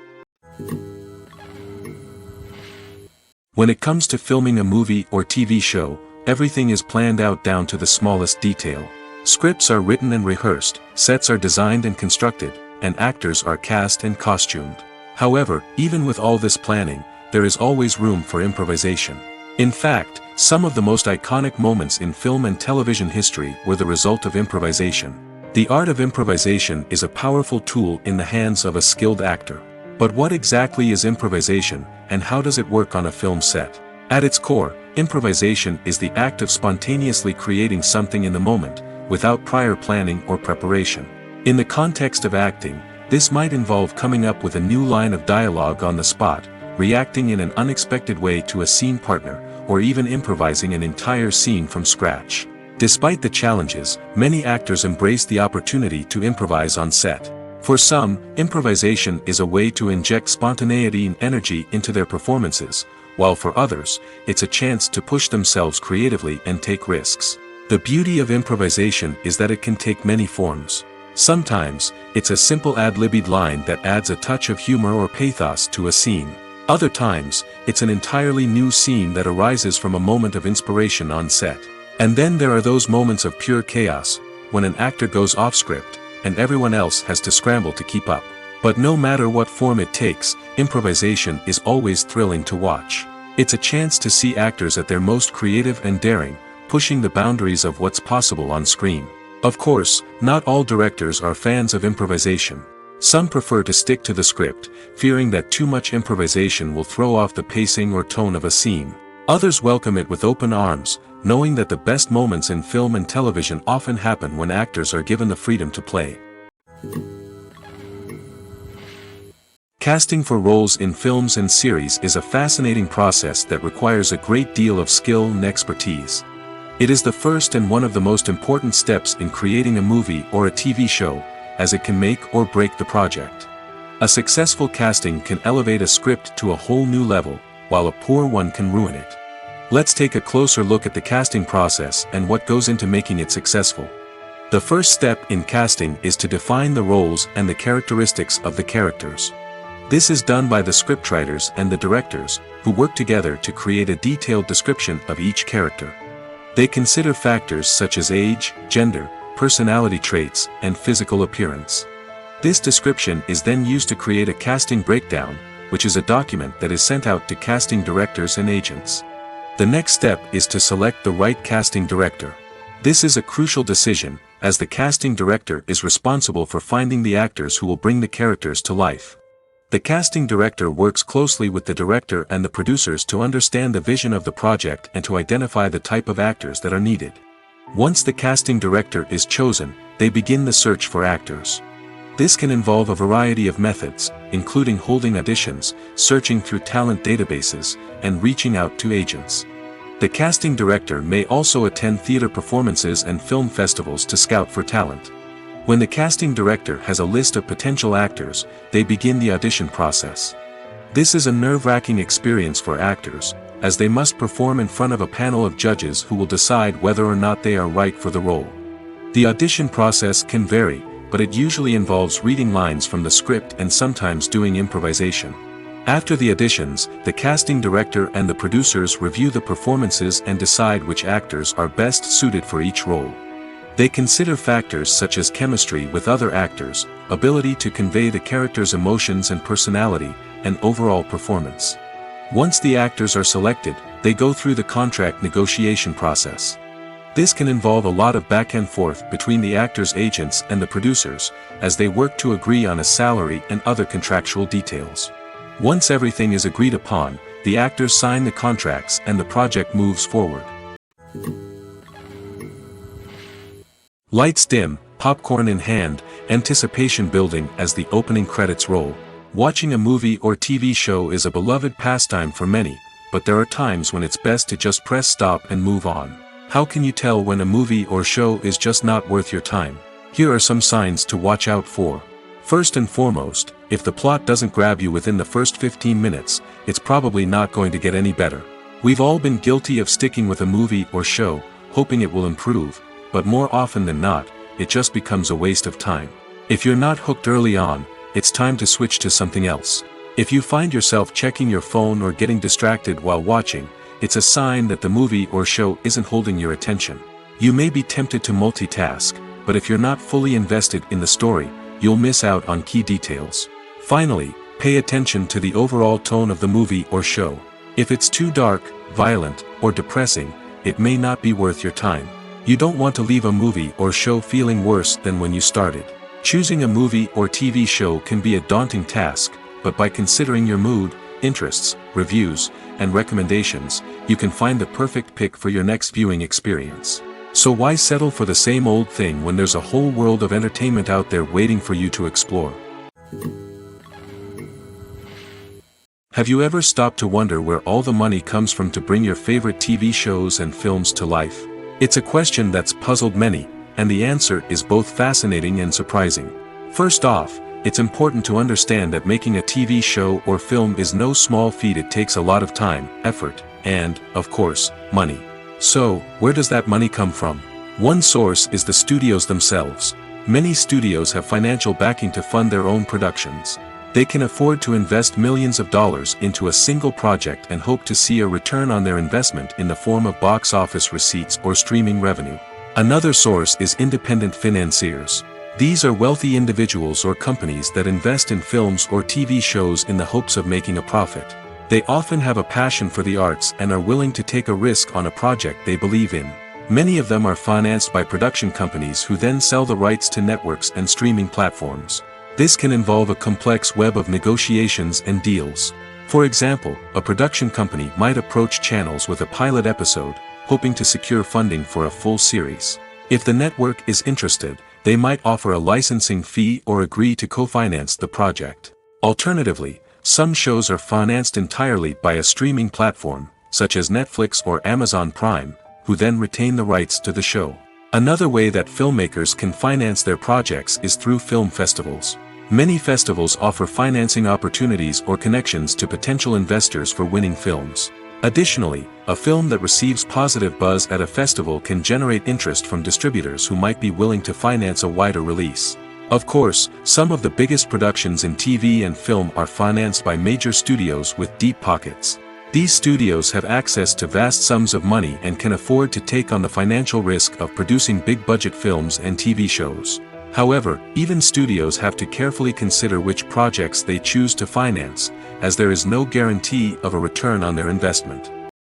When it comes to filming a movie or TV show, everything is planned out down to the smallest detail. Scripts are written and rehearsed, sets are designed and constructed, and actors are cast and costumed. However, even with all this planning, there is always room for improvisation. In fact, some of the most iconic moments in film and television history were the result of improvisation. The art of improvisation is a powerful tool in the hands of a skilled actor. But what exactly is improvisation, and how does it work on a film set? At its core, improvisation is the act of spontaneously creating something in the moment, without prior planning or preparation. In the context of acting, this might involve coming up with a new line of dialogue on the spot, reacting in an unexpected way to a scene partner, or even improvising an entire scene from scratch. Despite the challenges, many actors embrace the opportunity to improvise on set. For some, improvisation is a way to inject spontaneity and energy into their performances, while for others, it's a chance to push themselves creatively and take risks. The beauty of improvisation is that it can take many forms. Sometimes, it's a simple ad-libbed line that adds a touch of humor or pathos to a scene. Other times, it's an entirely new scene that arises from a moment of inspiration on set. And then there are those moments of pure chaos, when an actor goes off script, and everyone else has to scramble to keep up. But no matter what form it takes, improvisation is always thrilling to watch. It's a chance to see actors at their most creative and daring, pushing the boundaries of what's possible on screen. Of course, not all directors are fans of improvisation. Some prefer to stick to the script, fearing that too much improvisation will throw off the pacing or tone of a scene. Others welcome it with open arms, knowing that the best moments in film and television often happen when actors are given the freedom to play. Casting for roles in films and series is a fascinating process that requires a great deal of skill and expertise. It is the first and one of the most important steps in creating a movie or a TV show, as it can make or break the project. A successful casting can elevate a script to a whole new level, while a poor one can ruin it. Let's take a closer look at the casting process and what goes into making it successful. The first step in casting is to define the roles and the characteristics of the characters. This is done by the scriptwriters and the directors, who work together to create a detailed description of each character. They consider factors such as age, gender, personality traits, and physical appearance. This description is then used to create a casting breakdown, which is a document that is sent out to casting directors and agents. The next step is to select the right casting director. This is a crucial decision, as the casting director is responsible for finding the actors who will bring the characters to life. The casting director works closely with the director and the producers to understand the vision of the project and to identify the type of actors that are needed. Once the casting director is chosen, they begin the search for actors. This can involve a variety of methods, including holding auditions, searching through talent databases, and reaching out to agents. The casting director may also attend theater performances and film festivals to scout for talent. When the casting director has a list of potential actors, they begin the audition process. This is a nerve-wracking experience for actors, as they must perform in front of a panel of judges who will decide whether or not they are right for the role. The audition process can vary, but it usually involves reading lines from the script and sometimes doing improvisation. After the auditions, the casting director and the producers review the performances and decide which actors are best suited for each role. They consider factors such as chemistry with other actors, ability to convey the character's emotions and personality, and overall performance. Once the actors are selected, they go through the contract negotiation process. This can involve a lot of back and forth between the actors' agents and the producers, as they work to agree on a salary and other contractual details. Once everything is agreed upon, the actors sign the contracts and the project moves forward. Lights dim, popcorn in hand, anticipation building as the opening credits roll. Watching a movie or TV show is a beloved pastime for many, but there are times when it's best to just press stop and move on. How can you tell when a movie or show is just not worth your time? Here are some signs to watch out for. First and foremost, if the plot doesn't grab you within the first 15 minutes, it's probably not going to get any better. We've all been guilty of sticking with a movie or show, hoping it will improve, but more often than not, it just becomes a waste of time. If you're not hooked early on, it's time to switch to something else. If you find yourself checking your phone or getting distracted while watching, it's a sign that the movie or show isn't holding your attention. You may be tempted to multitask, but if you're not fully invested in the story, you'll miss out on key details. Finally, pay attention to the overall tone of the movie or show. If it's too dark, violent, or depressing, it may not be worth your time. You don't want to leave a movie or show feeling worse than when you started. Choosing a movie or TV show can be a daunting task, but by considering your mood, interests, reviews, and recommendations, you can find the perfect pick for your next viewing experience. So why settle for the same old thing when there's a whole world of entertainment out there waiting for you to explore? Have you ever stopped to wonder where all the money comes from to bring your favorite TV shows and films to life? It's a question that's puzzled many, and the answer is both fascinating and surprising. First off, it's important to understand that making a TV show or film is no small feat. It takes a lot of time, effort, and, of course, money. So, where does that money come from? One source is the studios themselves. Many studios have financial backing to fund their own productions. They can afford to invest millions of dollars into a single project and hope to see a return on their investment in the form of box office receipts or streaming revenue. Another source is independent financiers. These are wealthy individuals or companies that invest in films or TV shows in the hopes of making a profit. They often have a passion for the arts and are willing to take a risk on a project they believe in. Many of them are financed by production companies who then sell the rights to networks and streaming platforms. This can involve a complex web of negotiations and deals. For example, a production company might approach channels with a pilot episode, hoping to secure funding for a full series. If the network is interested, they might offer a licensing fee or agree to co-finance the project. Alternatively, some shows are financed entirely by a streaming platform, such as Netflix or Amazon Prime, who then retain the rights to the show. Another way that filmmakers can finance their projects is through film festivals. Many festivals offer financing opportunities or connections to potential investors for winning films. Additionally, a film that receives positive buzz at a festival can generate interest from distributors who might be willing to finance a wider release. Of course, some of the biggest productions in TV and film are financed by major studios with deep pockets. These studios have access to vast sums of money and can afford to take on the financial risk of producing big-budget films and TV shows. However, even studios have to carefully consider which projects they choose to finance, as there is no guarantee of a return on their investment.